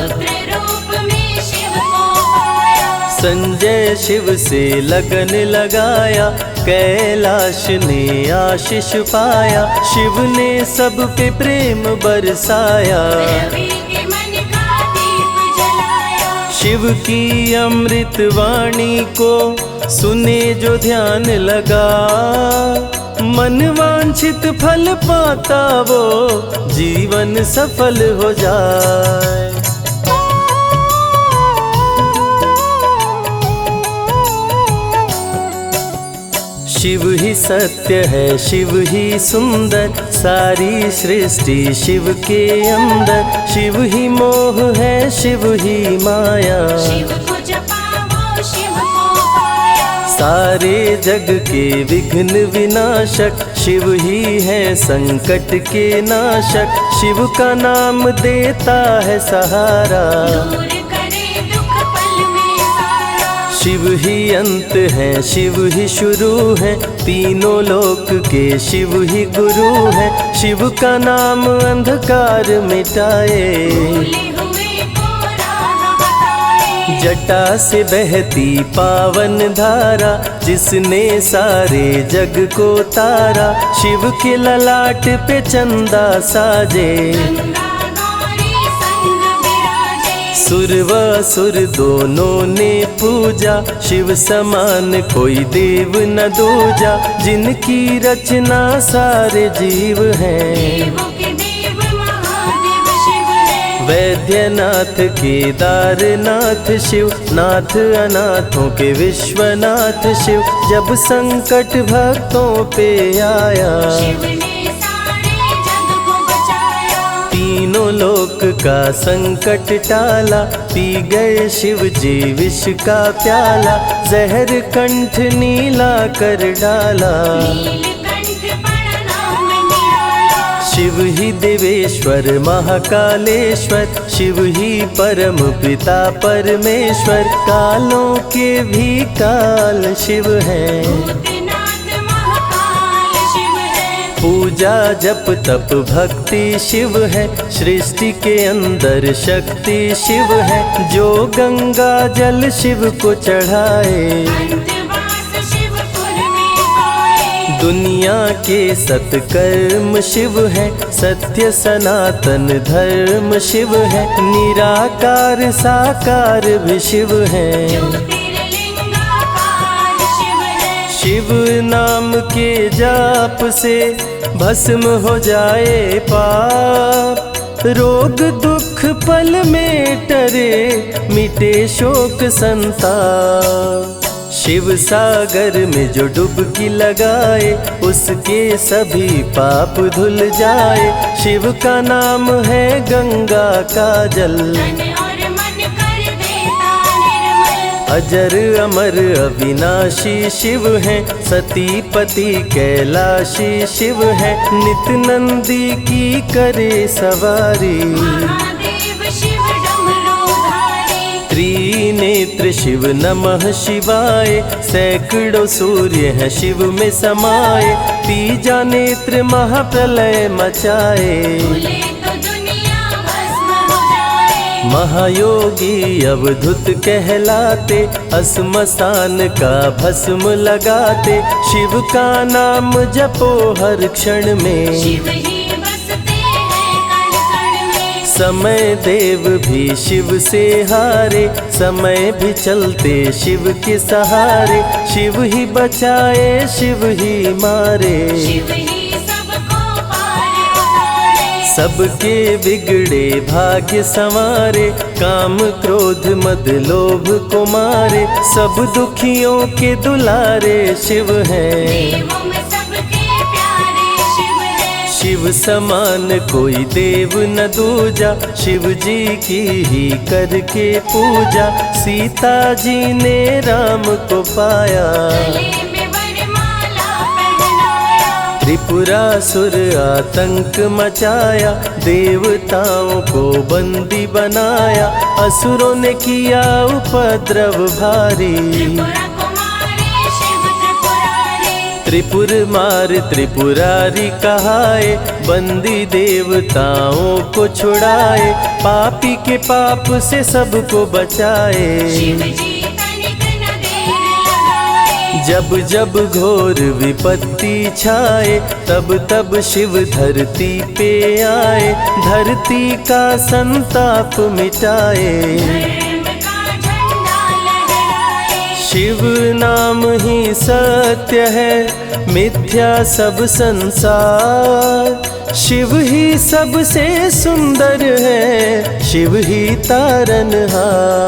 पुत्र रूप में शिव को पाया। संजय शिव से लगन लगाया। कैलाश ने आशीष पाया, शिव ने सब पे प्रेम बरसाया। रवि के मन का दीप जलाया। शिव की अमृत वाणी को सुने जो ध्यान लगा, मन वांछित फल पाता वो जीवन सफल हो जाए। शिव ही सत्य है, शिव ही सुंदर, सारी सृष्टि शिव के अंदर। शिव ही मोह है, शिव ही माया, शिव को जपा वो शिव को पाया। सारे जग के विघ्न विनाशक। शिव ही है संकट के नाशक, शिव का नाम देता है सहारा। दूर करे दुख शिव ही अंत है, शिव ही शुरू है, तीनों लोक के शिव ही गुरु है। शिव का नाम अंधकार मिटाए, भूले हुए को राह बताए। जटा से बहती पावन धारा, जिसने सारे जग को तारा। शिव के ललाट पे चंदा साजे, गंगा गौरी संग विराजे। सुर व असुर दोनों ने पूजा, शिव समान कोई देव न दूजा। जिनकी रचना सारे जीव हैं, देवों के देव महादेव शिव है। वैद्यनाथ केदारनाथ शिव, नाथ अनाथों के विश्वनाथ शिव। जब संकट भक्तों पे आया, शिव ने सारे जग को बचाया। तीनों लोक का संकट टाला। पी गए शिव जी विष का प्याला, जहर कंठ नीला कर डाला। नीलकंठ पड़ा नाम निराला। शिव ही देवेश्वर महाकालेश्वर, शिव ही परम पिता परमेश्वर। कालों के भी काल शिव है, भूतनाथ महाकाल शिव है। पूजा जप तप भक्ति शिव है, सृष्टि के अंदर शक्ति शिव है। जो गंगा जल शिव को चढ़ाए, अंतवास शिवपुर में पाए। दुनिया के सत्कर्म शिव है, सत्य सनातन धर्म शिव है। निराकार साकार भी शिव है, ज्योतिर्लिंगाकार शिव है। शिव नाम के जाप से भस्म हो जाए पाप। रोग दुख पल में टरे, मिटे शोक संताप। शिव सागर में जो डुबकी लगाए, उसके सभी पाप धुल जाए। शिव का नाम है गंगा का जल, तन और मन कर देता निर्मल। अजर अमर अविनाशी शिव है, सती पति कैलाशी शिव है। नित नंदी की करे सवारी, महादेव शिव डमरूधारी। त्रिनेत्र शिव नमः शिवाय। सैकड़ों सूर्य है शिव में समाये, तीजा नेत्र महाप्रलय मचाए। भूले तो दुनिया भस्म हो जाए। महायोगी अवधूत कहलाते, असमसान का भस्म लगाते। शिव का नाम जपो हर क्षण में, शिव ही बसते हैं कण कण में। समय देव भी शिव से हारे, समय भी चलते शिव के सहारे। शिव ही बचाए शिव ही मारे, शिव ही सबको पार उतारे। सबके बिगड़े भाग्य संवारे। काम क्रोध मद लोभ को मारे, सब दुखियों के दुलारे शिव हैं। देवों में सबके प्यारे शिव है। शिव समान कोई देव न दूजा, शिव जी की ही करके पूजा। सीता जी ने राम को पाया, गले में वरमाला पहनाया। त्रिपुरासुर आतंक मचाया। देवताओं को बंदी बनाया, असुरों ने किया उपद्रव भारी। त्रिपुरा कुमारी शिव त्रिपुरारी। त्रिपुर मार त्रिपुरारी कहाए, बंदी देवताओं को छुड़ाए। पापी के पाप से सबको बचाए, शिव जी तनिक न देर लगाए। जब जब घोर विपत्ति छाए, तब तब शिव धरती पे आए। धरती का संताप मिटाए, धर्म का झंडा लहराए। शिव नाम ही सत्य है, मिथ्या सब संसार। शिव ही सबसे सुंदर है, शिव ही तारनहार।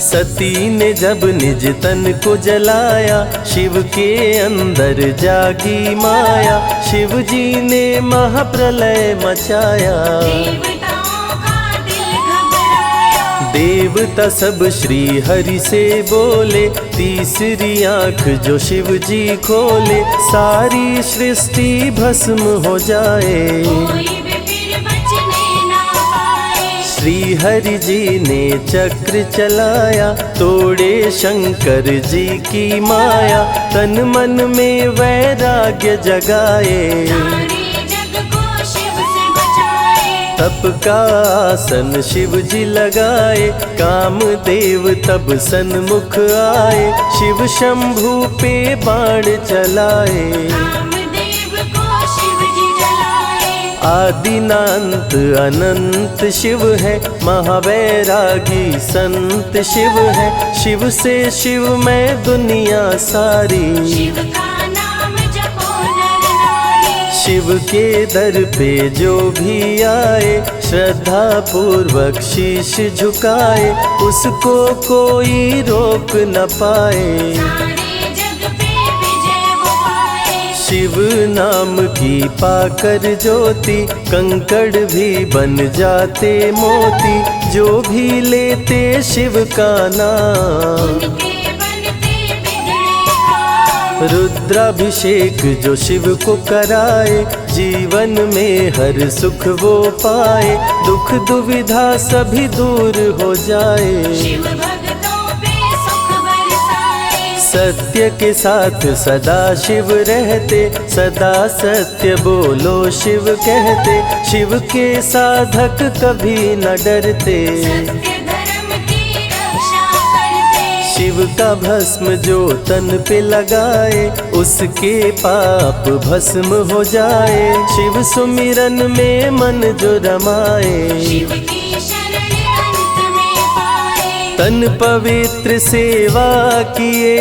सती ने जब निज तन को जलाया, शिव के अंदर जागी माया। शिव जी ने महाप्रलय मचाया, देवताओं का दिल घबराया। देवता सब श्री हरि से बोले। तीसरी आंख जो शिव जी खोले, सारी सृष्टि भस्म हो जाए। कोई भी फिर बचने ना पाए। श्री हरि जी ने चक्र चलाया, तोड़े शंकर जी की माया, तन मन में वैराग्य जगाए, सारे जग को शिव से बचाए। तप का आसन शिव जी लगाए, कामदेव तब सन्मुख आए, शिव शंभू पे बाण चलाए, कामदेव को शिव जी जलाए। आदिनांत अनंत शिव है, महावैरागी संत शिव है, शिव से शिव में दुनिया सारी, शिव का नाम जपो नर नारी। शिव के दर पे जो भी आए, श्रद्धा पूर्वक शीश झुकाए, उसको कोई रोक न पाए, सारे जग पे विजय वो पाए। शिव नाम की पाकर ज्योति, कंकड़ भी बन जाते मोती, जो भी लेते शिव का नाम, उनके बनते बिगड़े काम। रुद्राभिषेक जो शिव को कराए, जीवन में हर सुख वो पाए, दुख दुविधा सभी दूर हो जाए, शिव भक्तों पे सुख बरसाए। सत्य के साथ सदा शिव रहते, सदा सत्य बोलो शिव कहते, शिव के साधक कभी न डरते, सत्य धर्म की रक्षा करते। शिव का भस्म जो तन पे लगाए, उसके पाप भस्म हो जाए, शिव सुमिरन में मन जो रमाए, शिव की शरण अंत में पाए। तन पवित्र सेवा किए,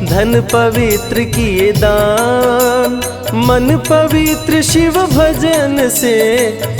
धन पवित्र किए दान, मन पवित्र शिव भजन से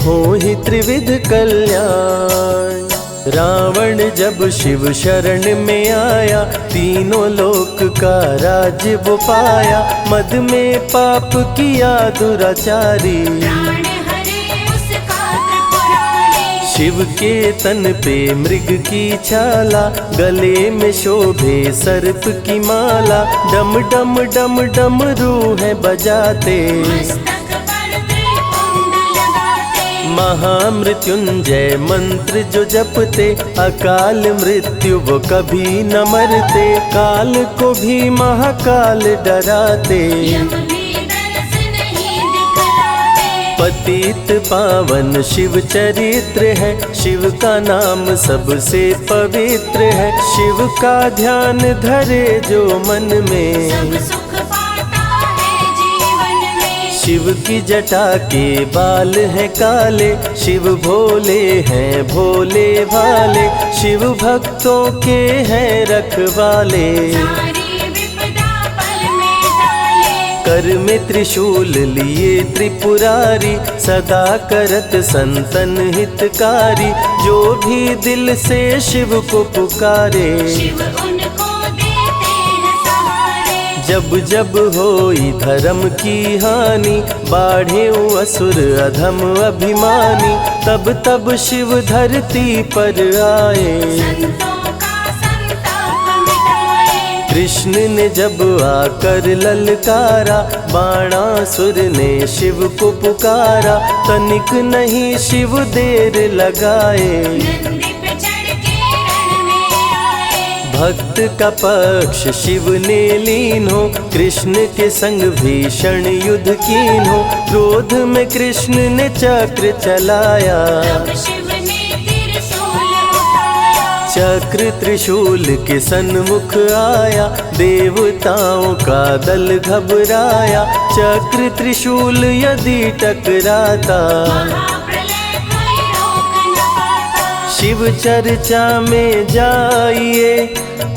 हो ही त्रिविध कल्याण। रावण जब शिव शरण में आया, तीनों लोक का राज्य वो पाया, मद में पाप किया दुराचारी, प्राण हरे उसका त्रिपुरारी। शिव के तन पे मृग की छाला, गले में शोभे सर्प की माला, डम डम डम डम रूह बजाते, मस्तक पर त्रिपुंड लगाते। महामृत्युंजय मंत्र जो जपते, अकाल मृत्यु वो कभी न मरते, काल को भी महाकाल डराते, यम भी दर्श नहीं दिखलाते। पतित पावन शिव चरित्र है, शिव का नाम सबसे पवित्र है, शिव का ध्यान धरे जो मन में, सब सुख पाता है जीवन में। शिव की जटा के बाल हैं काले, शिव भोले हैं भोले भाले, शिव भक्तों के हैं रखवाले, सारी विपदा पल में टाले। कर में त्रिशूल लिए त्रिपुरारी, सदा करत संतन हितकारी, जो भी दिल से शिव को पुकारे, शिव उनको देते हैं सहारे। जब जब होई धर्म की हानि, बाढ़े असुर अधम अभिमानी, तब तब शिव धरती पर आए, संतों का संताप मिटाए। कृष्ण ने जब आकर ललकारा, बाणासुर ने शिव को पुकारा, तनिक नहीं शिव देर लगाए, नंदी पे चढ़ के रण में आए। भक्त का पक्ष शिव ने लीन हो, कृष्ण के संग भीषण युद्ध कीन हो, क्रोध में कृष्ण ने चक्र चलाया, तब शिव ने त्रिशूल उठाया। चक्र त्रिशूल के सन्मुख आया, देवताओं का दल घबराया, चक्र त्रिशूल यदि टकराता, महाप्रलय कोई रोक न पाता। शिव चर्चा में जाइए,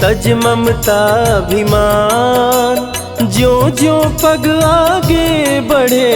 तज ममता अभिमान, ज्यों ज्यों पग आगे बढ़े,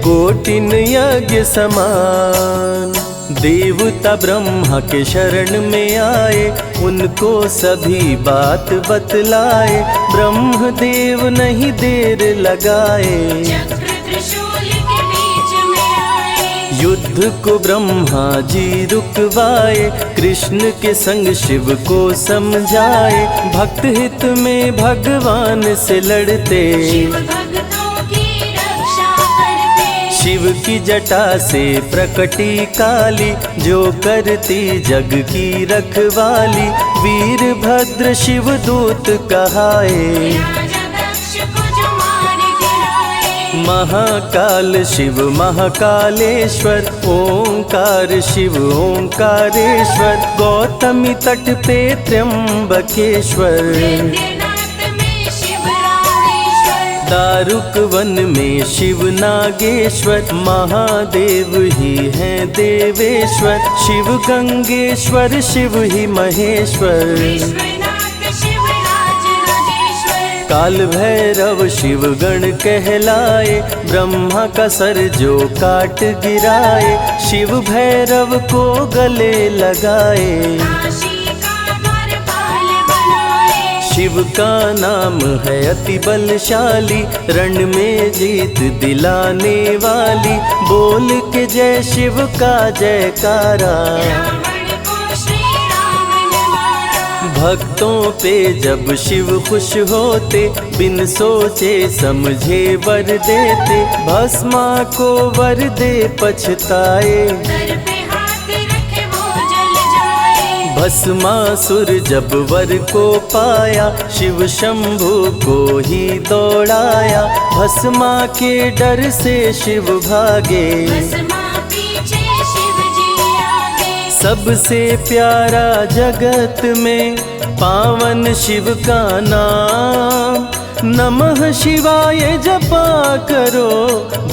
कोटिन यज्ञ समान। देवता ब्रह्मा के शरण में आए, उनको सभी बात बतलाए, ब्रह्मदेव नहीं देर लगाए, चक्र त्रिशूल के बीच में आए। युद्ध को ब्रह्मा जी रुकवाए, कृष्ण के संग शिव को समझाए, भक्त हित में भगवान से लड़ते, शिव भक्तों की रक्षा करते। शिव की जटा से प्रकटी काली, जो करती जग की रखवाली। वीरभद्र शिव दूत कहाए, राजा दक्ष को जो मार गिराए। महाकाल शिव महाकालेश्वर, ओंकार शिव ओंकारेश्वर। गौतमी तट पे त्र्यंबकेश्वर, वैद्यनाथ में शिव रामेश्वर। दारुक वन में शिव नागेश्वर। महादेव ही हैं देवेश्वर, शिव गंगेश्वर शिव ही महेश्वर। विश्वनाथ शिव राज राजेश्वर। काल भैरव शिव गण कहलाए, ब्रह्मा का सर जो काट गिराए। शिव भैरव को गले लगाए, काशी का द्वारपाल बनाए। शिव का नाम है अति बलशाली, रण में जीत दिलाने वाली। बोल के जय शिव का जयकारा, रावण को श्री राम ने मारा। भक्तों पे जब शिव खुश होते, बिन सोचे समझे वर देते। भस्मा को वर दे पछताए, सर पे हाथ रखे वो जल जाए। भस्मासुर जब वर को पाया, शिव शंभु को ही दौड़ाया। भस्मा के डर से शिव भागे, भस्मा पीछे शिव जी आगे। सबसे प्यारा जगत में पावन शिव का नाम। नमः शिवाय जपा करो,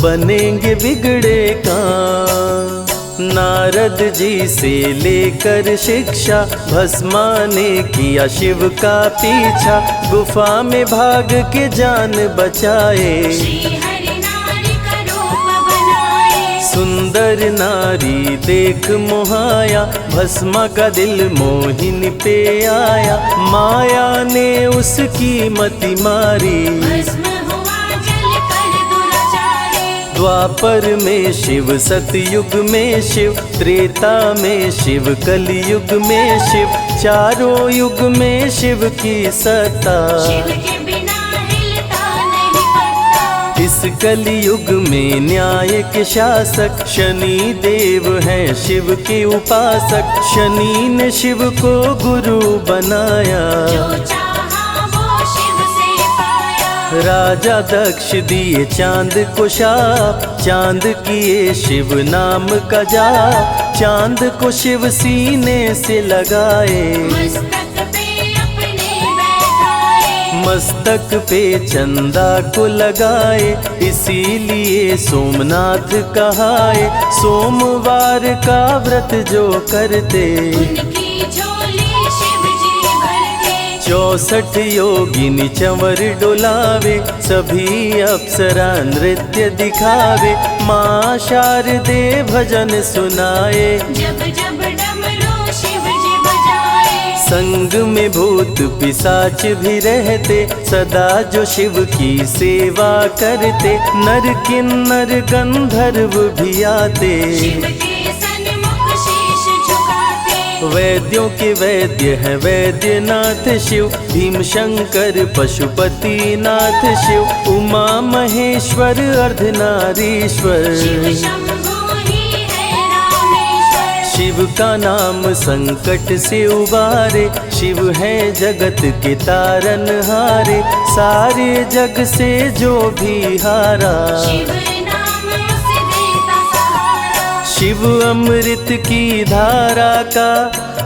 बनेंगे बिगड़े काम। नारद जी से लेकर शिक्षा, भस्मा ने किया शिव का पीछा। गुफा में भाग के जान बचाए, श्री हरि नारी का रूप बनाए। सुंदर नारी देख मोहाया। भस्मा का दिल मोहिनी पे आया, माया ने उसकी मति मारी। भस्म हुआ जल कर दुराचारी। द्वापर में शिव, सतयुग में शिव, त्रेता में शिव, कलयुग में शिव। चारों युग में शिव की सत्ता, शिव के बिना हिलता नहीं पत्ता। इस कलयुग में न्याय के शासक, शनि देव हैं शिव के उपासक। शनि ने शिव को गुरु बनाया, जो चाहा वो शिव से पाया। राजा दक्ष दिए चांद को शाप, चांद किए शिव नाम का जाप। चांद को शिव सीने से लगाए, मस्तक पे अपने बैठाए। मस्तक पे चंदा को लगाए। इसीलिए सोमनाथ कहाए, सोमवार का व्रत जो करते। उनकी झोली शिव जी भरते। 64 योगिनी चंवर डोलावे, सभी अप्सरा नृत्य दिखावे। माँ शारदे भजन सुनाए, जब जब डमरू शिव जी बजाए। संग में भूत पिशाच भी रहते, सदा जो शिव की सेवा करते। नर किन्नर गंधर्व भी आते, शिव के सन्मुख शीश झुकाते। वैद्यों के वैद्य है वैद्यनाथ शिव। भीम शंकर पशुपति नाथ शिव। उमा महेश्वर अर्धनारीश्वर, शिव शंभु ही है रामेश्वर। शिव का नाम संकट से उबारे। शिव है जगत के तारनहारे, सारे जग से जो भी हारा। शिव नाम उसे देता सहारा। शिव अमृत की धारा का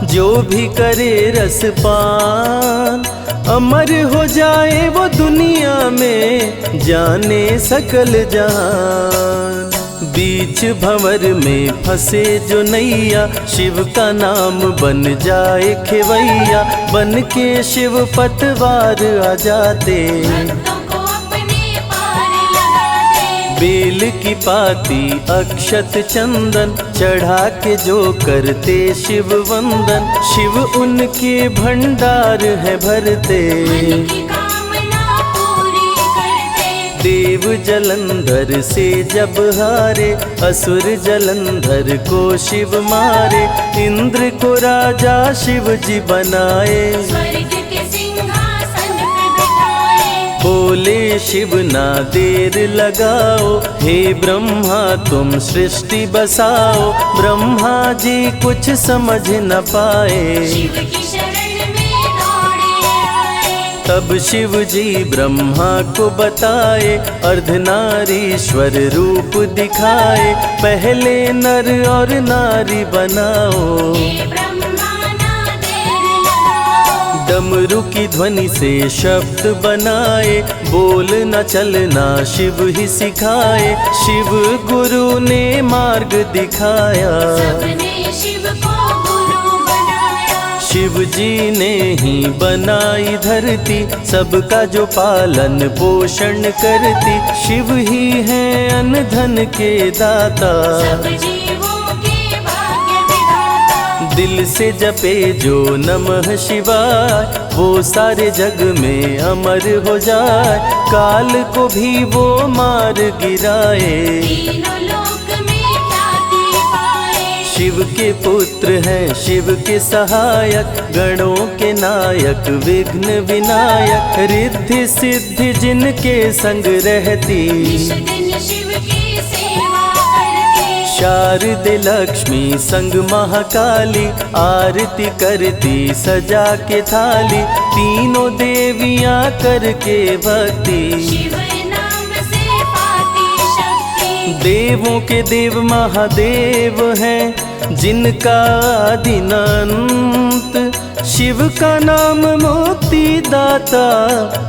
जो भी करे रसपान, अमर हो जाए वो दुनिया में, जाने सकल जहान। बीच भंवर में फंसे जो नैया, शिव का नाम बन जाए खेवैया। बन के शिव पतवार आ जाते, भक्तों को अपने पार लगाते। बेल की पाती अक्षत चंदन, चढ़ा के जो करते शिव वंदन। शिव उनके भंडार है भरते, मन की कामना पूरी करते। देव जलंधर से जब हारे, असुर जलंधर को शिव मारे। इंद्र को राजा शिव जी बनाए, स्वर्ग के सिंहासन पे बिठाए। बोले शिव ना देर लगाओ, हे ब्रह्मा तुम सृष्टि बसाओ। ब्रह्मा जी कुछ समझ न पाए, शिव की शरण में दौड़े आए। तब शिव जी ब्रह्मा को बताए, अर्धनारीश्वर रूप दिखाए। पहले नर और नारी बनाओ, हे ब्रह्मा ना देर लगाओ। डमरू की ध्वनि से शब्द बनाए। बोल न चलना शिव ही सिखाए, शिव गुरु ने मार्ग दिखाया। सबने शिव को गुरु बनाया। शिव जी ने ही बनाई धरती, सबका जो पालन पोषण करती। शिव ही है अन्न धन के दाता, सब जीवों के भाग्य विधाता। दिल से जपे जो नमः शिवाय, वो सारे जग में अमर हो जाए। काल को भी वो मार गिराए, तीनों लोक में ख्याति पाए। शिव के पुत्र हैं शिव के सहायक, गणों के नायक विघ्न विनायक। रिद्धि सिद्धि जिनके संग रहती, निश दिन शिव की सेवा करके। शारदे लक्ष्मी संग महाकाली, आरती करती सजा के थाली। तीनों देवियां करके भक्ति, शिव नाम से पाती शक्ति। देवों के देव महादेव हैं, जिनका आदि न अंत। शिव का नाम मुक्ति दाता,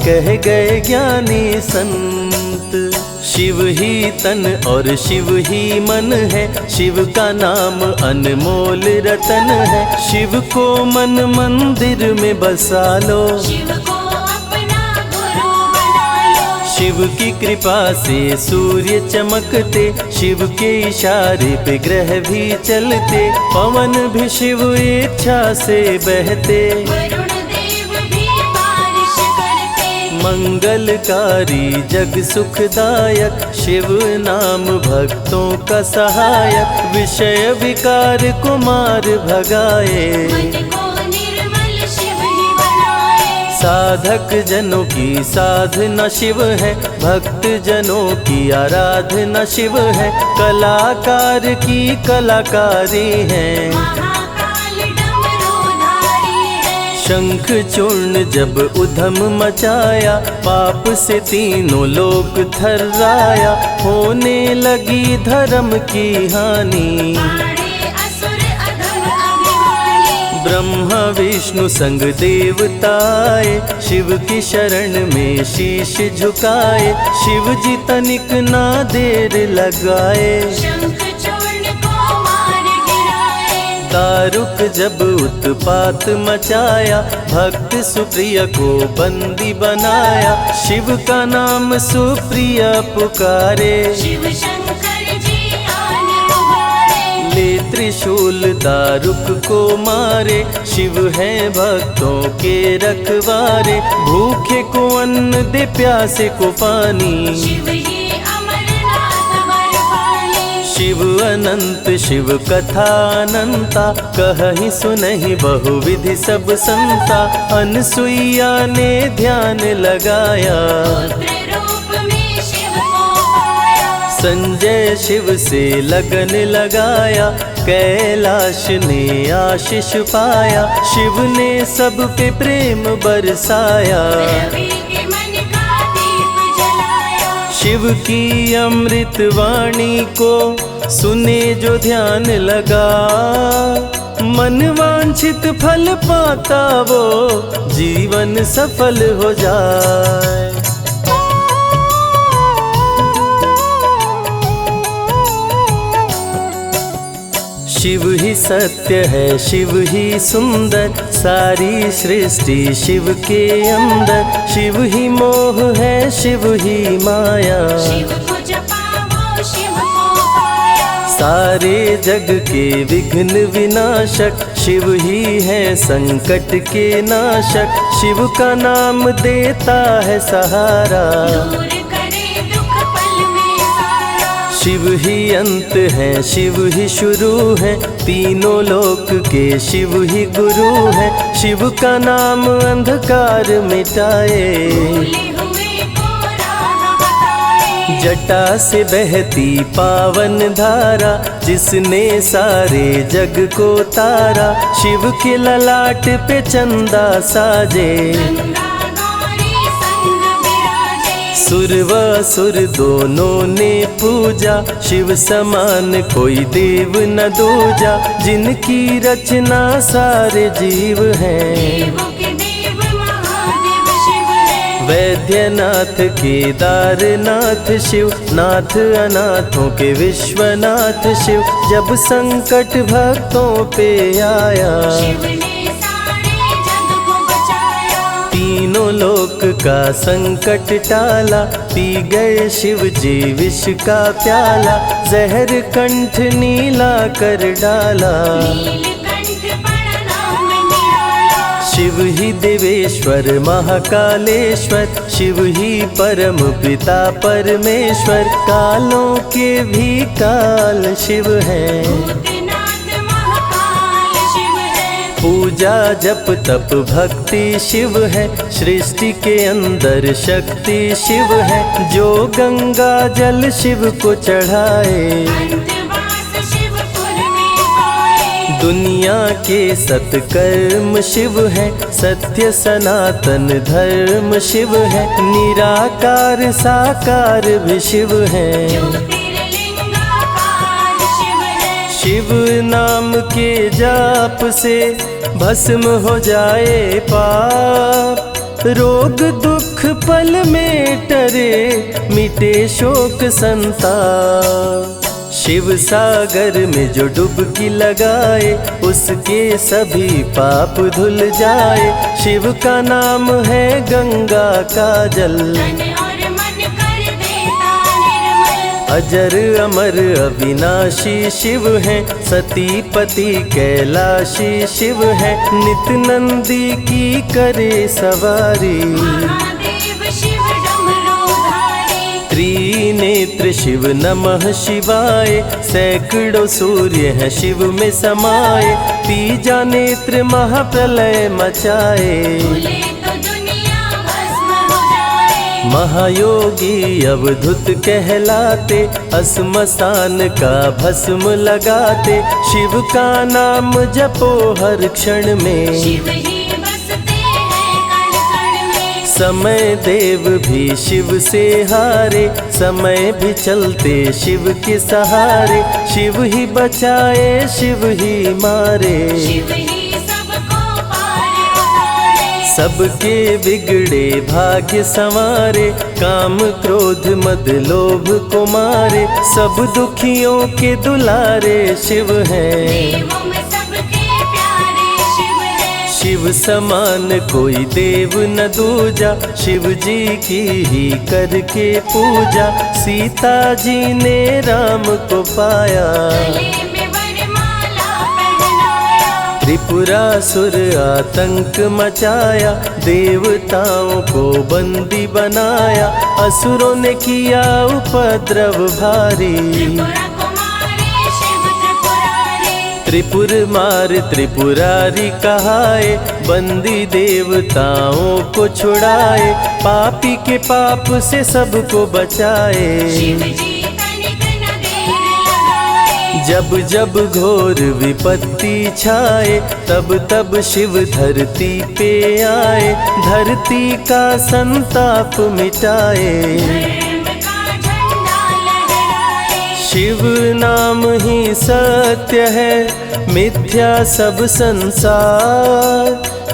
कह गए ज्ञानी संत। शिव ही तन और शिव ही मन है, शिव का नाम अनमोल रतन है। शिव को मन मंदिर में बसा लो, शिव को अपना गुरु बना लो। शिव की कृपा से सूर्य चमकते, शिव के इशारे पे ग्रह भी चलते। पवन भी शिव इच्छा से बहते, वरुण देव भी बारिश करते। मंगलकारी जग सुखदायक, शिव नाम भक्तों का सहायक। विषय विकार को मार भगाए, मन को निर्मल शिव ही बनाए। साधक जनों की साधना शिव है, भक्त जनों की आराधना शिव है। कलाकार की कलाकारी है, महाकाल डमरूधारी है। शंख चूर्ण जब उधम मचाया, पाप से तीनों लोक थर्राया। होने लगी धर्म की हानि, पाड़े असुर अधम अभिमानी। ब्रह्मा विष्णु संग देवताए, शिव की शरण में शीश झुकाए। शिव जी तनिक ना देर लगाए, शंख चूर्ण को मार गिराए। दारुक जब उत्पात मचाया, भक्त सुप्रिय को बंदी बनाया। शिव का नाम सुप्रिय पुकारे, शिव शंकर जी आन उबारे। ले त्रिशूल दारुक को मारे। शिव है भक्तों के रखवारे, भूखे को अन्न दे प्यासे को पानी। शिव ही अमरनाथ बरपाली। शिव अनंत शिव कथा अनंता, कहीं सुनहि बहुविधि सब संता। अनसुईया ने ध्यान लगाया, पुत्र रूप में शिव को पाया। संजय शिव से लगन लगाया। कैलाश ने आशीष पाया, शिव ने सब पे प्रेम बरसाया। रवि के मन का दीप जलाया। शिव की अमृत वाणी को सुने जो ध्यान लगा, मन वांछित फल पाता वो जीवन सफल हो जाए। शिव ही सत्य है, शिव ही सुंदर, सारी सृष्टि शिव के अंदर। शिव ही मोह है, शिव ही माया, शिव को जपाओ शिव को पाया। सारे जग के विघ्न विनाशक। शिव ही है संकट के नाशक, शिव का नाम देता है सहारा। दूर करे दुख पल में सारा। शिव ही अंत है, शिव ही शुरू है, तीनों लोक के शिव ही गुरु है। शिव का नाम अंधकार मिटाए, भूले हुए जटा से बहती पावन धारा, जिसने सारे जग को तारा। शिव के ललाट पे चंदा साजे, गंगा गौरी संग विराजे। सुर व असुर दोनों ने पूजा, शिव समान कोई देव न दूजा। जिनकी रचना सारे जीव हैं, देवों के देव महादेव शिव है। वैद्यनाथ केदारनाथ शिव, नाथ अनाथों के विश्वनाथ शिव। जब संकट भक्तों पे आया, शिव ने सारे जग को बचाया। तीनों लोक का संकट टाला। पी गए शिव जी विष का प्याला, जहर कंठ नीला कर डाला। नीलकंठ पड़ा नाम निराला। शिव ही देवेश्वर महाकालेश्वर, शिव ही परम पिता परमेश्वर। कालों के भी काल शिव हैं, भूतनाथ महाकाल शिव है। पूजा जप तप भक्ति शिव है। सृष्टि के अंदर शक्ति शिव है, जो गंगा जल शिव को चढ़ाए। अंतवास शिवपुर में पाए। दुनिया के सत्कर्म शिव है, सत्य सनातन धर्म शिव है। निराकार साकार भी शिव है, ज्योतिर्लिंगाकार शिव है। शिव नाम के जाप से भस्म हो जाए पाप। रोग दुख पल में टरे, मिटे शोक संताप। शिव सागर में जो डुबकी लगाए, उसके सभी पाप धुल जाए। शिव का नाम है गंगा का जल, तन और मन कर देता निर्मल। अजर अमर अविनाशी शिव है। सती पति कैलाशी शिव है, नित नंदी की करे सवारी। महादेव शिव डमरूधारी। त्रिनेत्र शिव नमः शिवाय, सैकड़ों सूर्य हैं शिव में समाये। तीजा नेत्र महाप्रलय मचाए, भूले तो दुनिया भस्म हो जाए। महायोगी अवधूत कहलाते, अस्मशान का भस्म लगाते। शिव का नाम जपो हर क्षण में, शिव ही बसते हैं कण कण में। समय देव भी शिव से हारे, समय भी चलते शिव के सहारे। शिव ही बचाए शिव ही मारे, शिव ही सबको पार उतारे। सबके बिगड़े भाग्य संवारे। काम क्रोध मद लोभ को मारे, सब दुखियों के दुलारे शिव हैं। देवों में सबके प्यारे शिव है। शिव समान कोई देव न दूजा, शिव जी की ही करके पूजा। सीता जी ने राम को पाया, गले में वरमाला पहनाया। त्रिपुरासुर आतंक मचाया। देवताओं को बंदी बनाया, असुरों ने किया उपद्रव भारी। त्रिपुरा कुमारी शिव त्रिपुरारी। त्रिपुर मार त्रिपुरारी कहाए, बंदी देवताओं को छुड़ाए। पापी के पाप से सबको बचाए, शिव जी तनिक न देर लगाए। जब जब घोर विपत्ति छाए, तब तब शिव धरती पे आए। धरती का संताप मिटाए, धर्म का झंडा लहराए। शिव नाम ही सत्य है, मिथ्या सब संसार।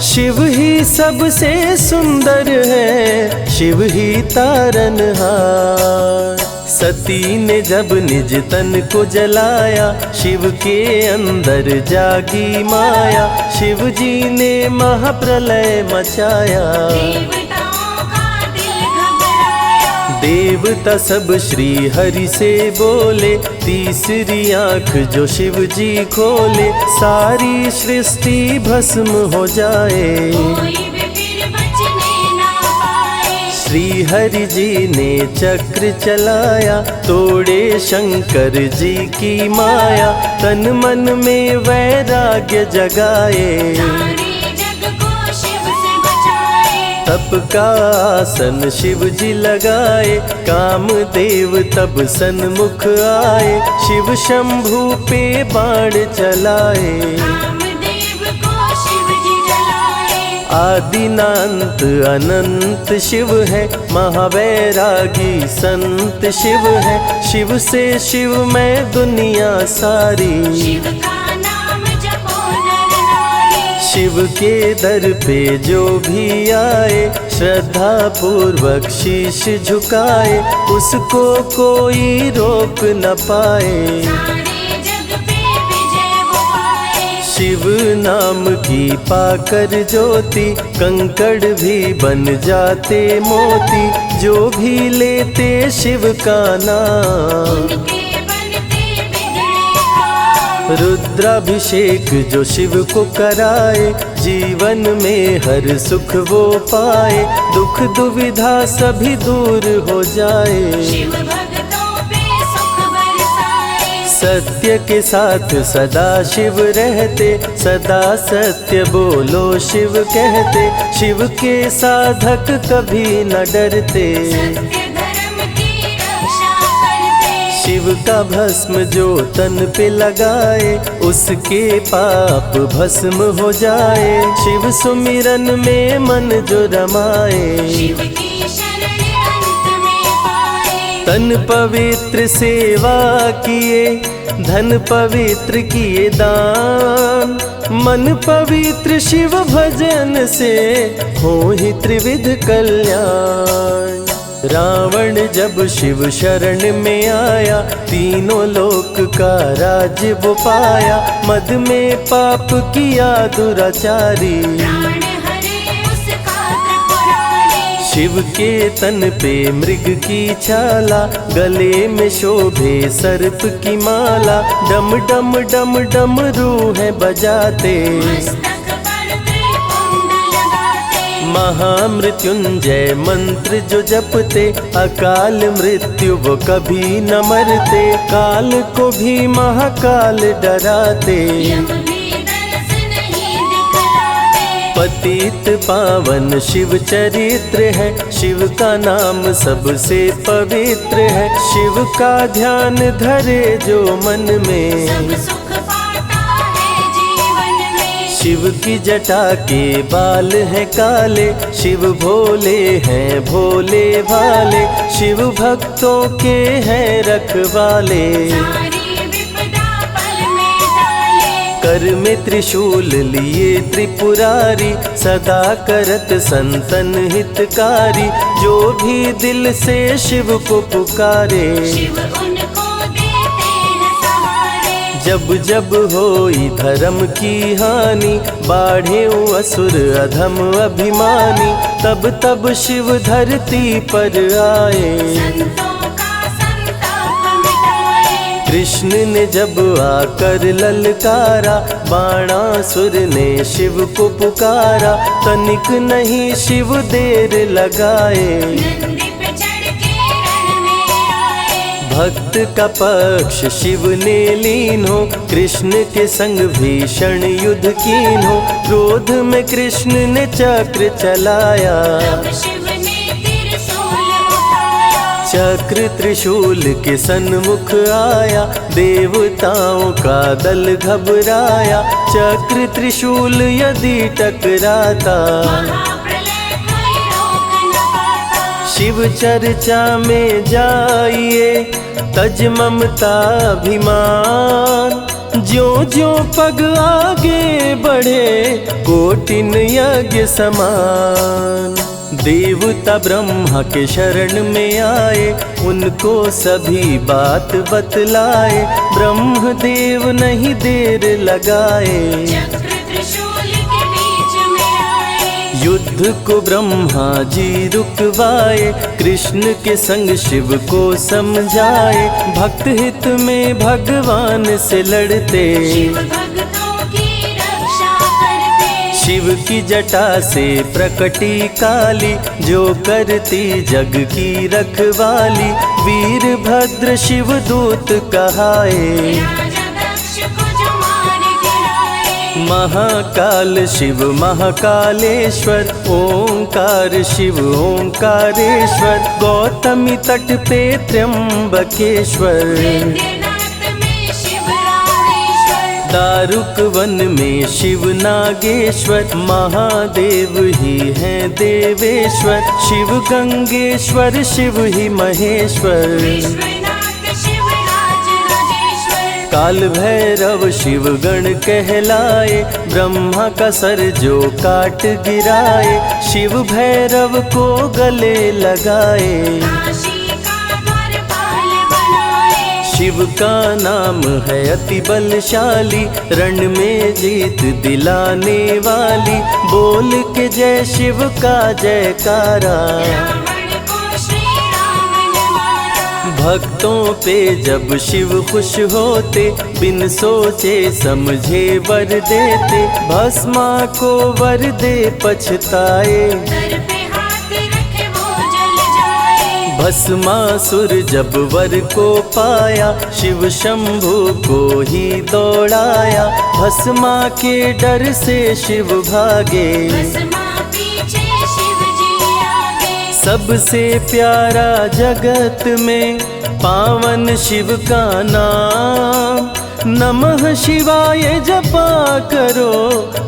शिव ही सबसे सुंदर है, शिव ही तारनहार। सती ने जब निज तन को जलाया, शिव के अंदर जागी माया। शिव जी ने महाप्रलय मचाया, देवताओं का दिल घबराया। देवता सब श्री हरि से बोले। तीसरी आंख जो शिव जी खोले, सारी सृष्टि भस्म हो जाए। कोई भी फिर बचने ना पाए। श्री हरि जी ने चक्र चलाया, तोड़े शंकर जी की माया। तन मन में वैराग्य जगाए, सारे जग को शिव से बचाए। तप का आसन शिव जी लगाए, कामदेव तब सन्मुख आए, शिव शंभू पे बाण चलाए। कामदेव को शिव जी जलाए। आदिनांत अनंत शिव है, महावैरागी संत शिव है, शिव से शिव में दुनिया सारी। शिव का नाम जपो नर नारी। शिव के दर पे जो भी आए, श्रद्धा पूर्वक शीश झुकाए, उसको कोई रोक न पाए। सारे जग पे विजय वो पाए। शिव नाम की पाकर ज्योति, कंकड़ भी बन जाते मोती, जो भी लेते शिव का नाम। उनके बनते बिगड़े काम। रुद्राभिषेक जो शिव को कराए, जीवन में हर सुख वो पाए, दुख दुविधा सभी दूर हो जाए। शिव भक्तों पे सुख बरसाए। सत्य के साथ सदा शिव रहते, सदा सत्य बोलो शिव कहते, शिव के साधक कभी न डरते। सत्य धर्म की रक्षा करते। शिव का भस्म जो तन पे लगाए, उसके पाप भस्म हो जाए, शिव सुमिरन में मन जो रमाए। शिव की शरण अंत में पाए। तन पवित्र सेवा किए, धन पवित्र किए दान, मन पवित्र शिव भजन से हो ही त्रिविध कल्याण। रावण जब शिव शरण में आया, तीनों लोक का राज्य वो पाया, मद में पाप किया दुराचारी। प्राण हरे उसका त्रिपुरारी। शिव के तन पे मृग की छाला, गले में शोभे सर्प की माला, डम डम डम डम रूह बजाते। मस्तक पर त्रिपुंड लगाते। महामृत्युंजय मंत्र जो जपते, अकाल मृत्यु वो कभी न मरते, काल को भी महाकाल डराते। यम भी दरस नहीं दिखलाते। पतित पावन शिव चरित्र है, शिव का नाम सबसे पवित्र है, शिव का ध्यान धरे जो मन में, सब सुख पाता है जीवन में। शिव की जटा के बाल हैं काले, शिव भोले हैं भोले भाले, शिव भक्तों के हैं रखवाले। सारी विपदा पल में टाले। कर में त्रिशूल लिए त्रिपुरारी, सदा करत संतन हितकारी, जो भी दिल से शिव को पुकारे। शिव उनको देते हैं सहारे। जब जब होई धर्म की हानि, बाढ़े असुर अधम अभिमानी, तब तब शिव धरती पर आए। संतों का संताप मिटाए। कृष्ण ने जब आकर ललकारा, बाणासुर ने शिव को पुकारा, तनिक नहीं शिव देर लगाए। नंदी पे चढ़ के रण में आए। भक्त का पक्ष शिव ने लीन हो, कृष्ण के संग भीषण युद्ध कीन हो, क्रोध में कृष्ण ने चक्र चलाया। तब शिव ने त्रिशूल उठाया। चक्र त्रिशूल के सन्मुख आया, देवताओं का दल घबराया, चक्र त्रिशूल यदि टकराता, महाप्रलय कोई रोक न पाता। शिव चर्चा में जाइए, तज ममता अभिमान, ज्यों ज्यों पग आगे बढ़े, कोटिन यज्ञ समान। देवता ब्रह्मा के शरण में आए, उनको सभी बात बतलाए, ब्रह्मदेव नहीं देर लगाए। चक्र त्रिशूल के बीच में आए। युद्ध को ब्रह्मा जी रुकवाए, कृष्ण के संग शिव को समझाए, भक्त हित में भगवान से लड़ते, शिव भक्तों की रक्षा करते। शिव की जटा से प्रकटी काली, जो करती जग की रखवाली, वीरभद्र शिव दूत कहाए। राजा दक्ष को जो मार गिराए। महाकाल शिव महाकालेश्वर, ओंकार शिव ओंकारेश्वर, गौतमी तट पे त्र्यंबकेश्वर, वैद्यनाथ में शिव रामेश्वर, दारुक वन में शिव नागेश्वर, महादेव ही हैं देवेश्वर, शिव गंगेश्वर शिव ही महेश्वर, विश्वनाथ शिव राज राजेश्वर, काल भैरव शिव गण कहलाए, ब्रह्मा का सर जो काट गिराए, शिव भैरव को गले लगाए, काशी का द्वारपाल बनाए, शिव का नाम है अति बलशाली, रण में जीत दिलाने वाली, बोल के जय शिव का जयकारा, रावण को श्री राम ने मारा, भक्तों पे जब शिव खुश होते, बिन सोचे समझे वर देते, भस्मा को वर दे पछताए, सर पे हाथ रखे वो जल जाए, भस्मासुर जब वर को पाया, शिव शंभु को ही दौड़ाया, भस्मा के डर से शिव भागे, भस्मा पीछे शिव जी आगे, सबसे प्यारा जगत में पावन शिव का नाम, नमः शिवाय जपा करो,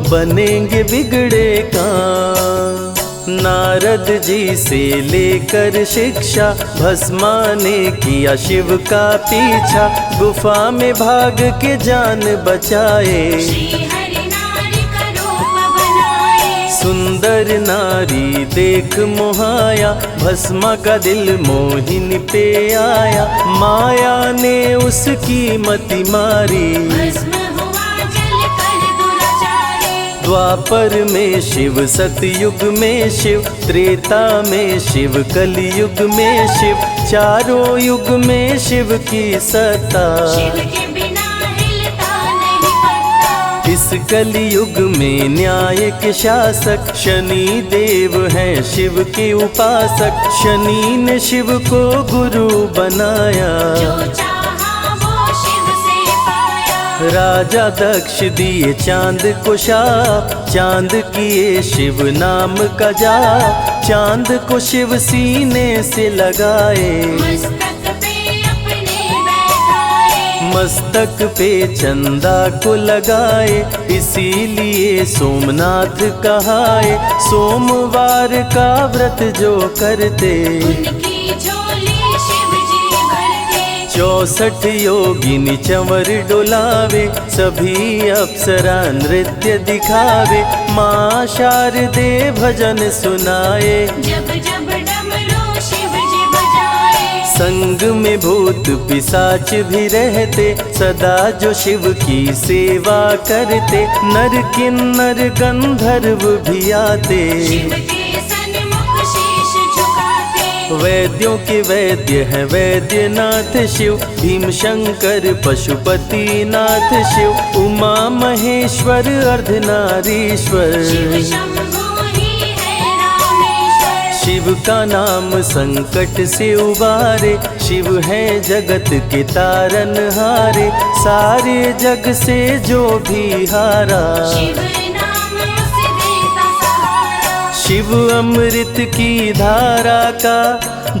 बनेंगे बिगड़े काम। नारद जी से लेकर शिक्षा, भस्मा ने किया शिव का पीछा, गुफा में भाग के जान बचाए, श्री हरि नारी का रूप बनाए, सुंदर नारी देख मोहाया, भस्मा का दिल मोहिनी पे आया, माया ने उसकी मति मारी, भस्म हुआ जल कर दुराचारी, द्वापर में शिव सतयुग में शिव, त्रेता में शिव कलयुग में शिव, चारों युग में शिव की सत्ता, शिव के बिना हिलता नहीं पत्ता, इस कलयुग में न्याय के शासक, शनि देव हैं शिव के उपासक, शनि ने शिव को गुरु बनाया, जो चाहा वो शिव से पाया, राजा दक्ष दिए चांद को शाप, चांद किए शिव नाम का जाप, चांद को शिव सीने से लगाए, मस्तक पे अपने बैठाए, मस्तक पे चंदा को लगाए, इसीलिए सोमनाथ कहाए, सोमवार का व्रत जो करते, उनकी झोली शिव जी भरते, 64 योगिनी चंवर डोलावे, सभी अप्सरा नृत्य दिखावे, माँ शारदे भजन सुनाए, जब जब डमरू शिव जी बजाए, संग में भूत पिशाच भी रहते, सदा जो शिव की सेवा करते, नर किन्नर गंधर्व भी आते, शिव के सन्मुख शीश झुकाते, वैद्यों के वैद्य हैं वैद्यनाथ शिव, भीम शंकर पशुपति नाथ शिव, उमा महेश्वर अर्धनारीश्वर, शिव शंभु ही है रामेश्वर, शिव का नाम संकट से उबारे, शिव है जगत के तारनहारे, सारे जग से जो भी हारा, शिव नाम उसे देता सहारा, शिव अमृत की धारा का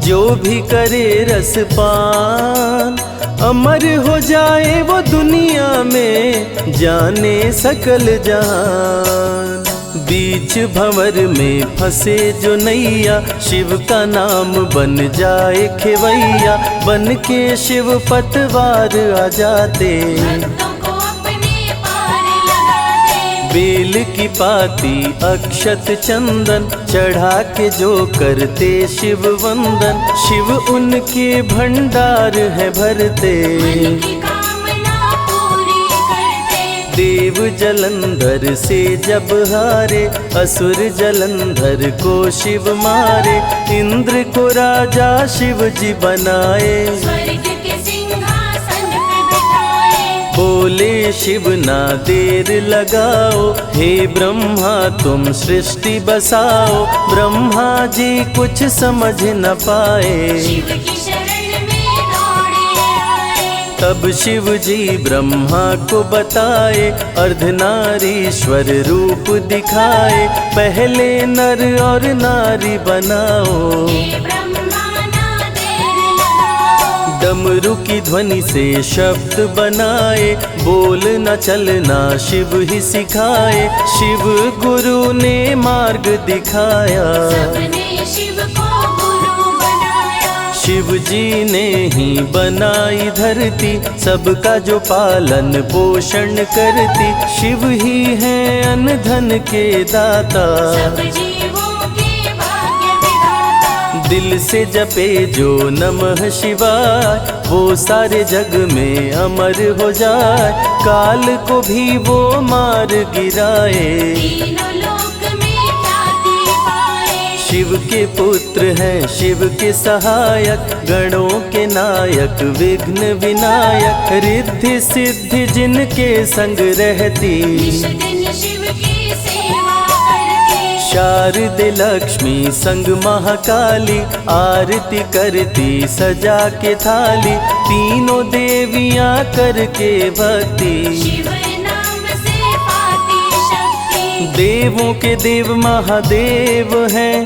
जो भी करे रसपान, अमर हो जाए वो दुनिया में, जाने सकल जहान। बीच भंवर में फंसे जो नैया, शिव का नाम बन जाए खेवैया, बन के शिव पतवार आ जाते, भक्तों को अपने पार लगाते, बेल की पाती अक्षत चंदन चढ़ा के जो करते शिव वंदन, शिव उनके भंडार है भरते, मन की कामना पूरी करते, देव जलंधर से जब हारे, असुर जलंधर को शिव मारे, इंद्र को राजा शिव जी बनाए, स्वर्ग के सिंहासन पे बिठाए, बोले शिव ना देर लगाओ, हे ब्रह्मा तुम सृष्टि बसाओ, ब्रह्मा जी कुछ समझ न पाए, शिव की शरण में दौड़े आए, तब शिव जी ब्रह्मा को बताए, अर्धनारीश्वर रूप दिखाए, पहले नर और नारी बनाओ। हे ब्रह्मा ना देर लगाओ। डमरू की ध्वनि से शब्द बनाए, बोलना चलना शिव ही सिखाए, शिव गुरु ने मार्ग दिखाया। सबने शिव को गुरु बनाया। शिव जी ने ही बनाई धरती, सबका जो पालन पोषण करती, शिव ही है अन्न धन के दाता। सब जीवों के भाग्य विधाता। दिल से जपे जो नमः शिवाय, वो सारे जग में अमर हो जाए, काल को भी वो मार गिराए। तीनों लोक में ख्याति पाए। शिव के पुत्र हैं शिव के सहायक, गणों के नायक विघ्न विनायक, रिद्धि सिद्धि जिनके संग रहती, निश दिन शिव की सेवा करती। शारदे लक्ष्मी संग महाकाली, आरती करती सजा के थाली, तीनों देवियां करके भक्ति, शिव नाम से पाती शक्ति। देवों के देव महादेव हैं,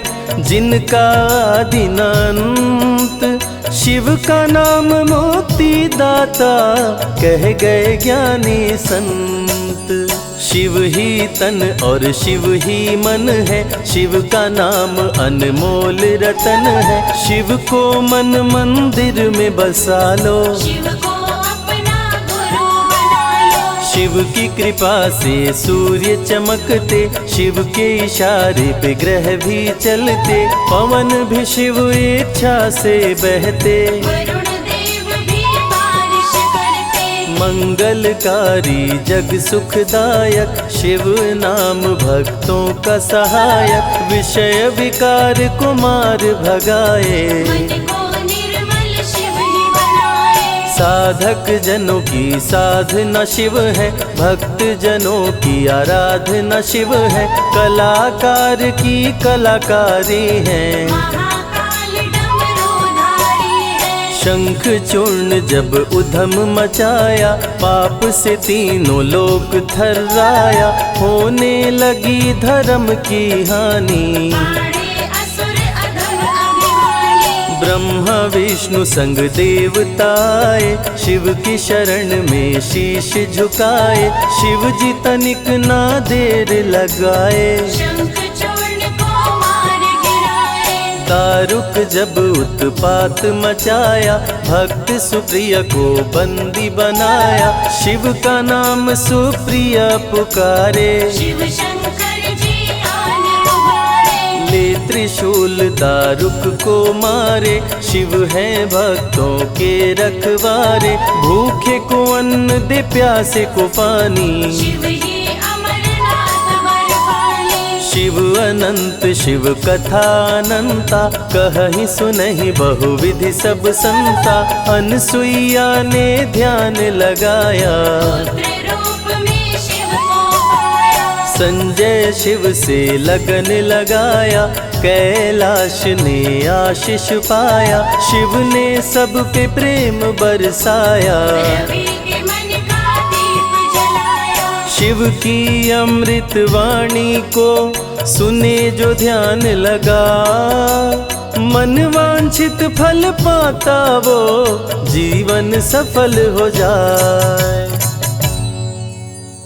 जिनका आदिनांत, शिव का नाम मुक्ति दाता, कह गए ज्ञानी संत। शिव ही तन और शिव ही मन है, शिव का नाम अनमोल रतन है, शिव को मन मंदिर में बसा लो। शिव को अपना गुरु बना लो। शिव की कृपा से सूर्य चमकते, शिव के इशारे पे ग्रह भी चलते, पवन भी शिव इच्छा से बहते, वरुण देव भी बारिश करते। मंगलकारी जग सुखदायक, शिव नाम भक्तों का सहायक, विषय विकार को मार भगाए, मन को निर्मल शिव ही बनाए। साधक जनों की साधना शिव है, भक्त जनों की आराधना शिव है, कलाकार की कलाकारी है, महाकाल डमरूधारी है। शंख चूर्ण जब उधम मचाया, पाप से तीनों लोक थर्राया, होने लगी धर्म की हानि, बाड़े असुर अधम अभिमानी। ब्रह्मा विष्णु संग देवताए, शिव की शरण में शीश झुकाए, शिव जी तनिक ना देर लगाए, शंख चूर्ण को मार गिराए। दारुक जब उत्पात मचाया, भक्त सुप्रिय को बंदी बनाया, शिव का नाम सुप्रिय पुकारे, शिव शंकर जी आन उबारे। ले त्रिशूल दारुक को मारे, शिव है भक्तों के रखवारे, भूखे को अन्न दे प्यासे को पानी, शिव ही अमरनाथ बरपाली। शिव अनंत शिव कथा अनंता, कहीं सुनहि बहुविधि सब संता, अनसुईया ने ध्यान लगाया, पुत्र रूप में शिव को पाया। संजय शिव से लगन लगाया, कैलाश ने आशीष पाया, शिव ने सब पे प्रेम बरसाया, रवि के मन का दीप जलाया। शिव की अमृत वाणी को सुने जो ध्यान लगा, मन वांछित फल पाता वो जीवन सफल हो जाए।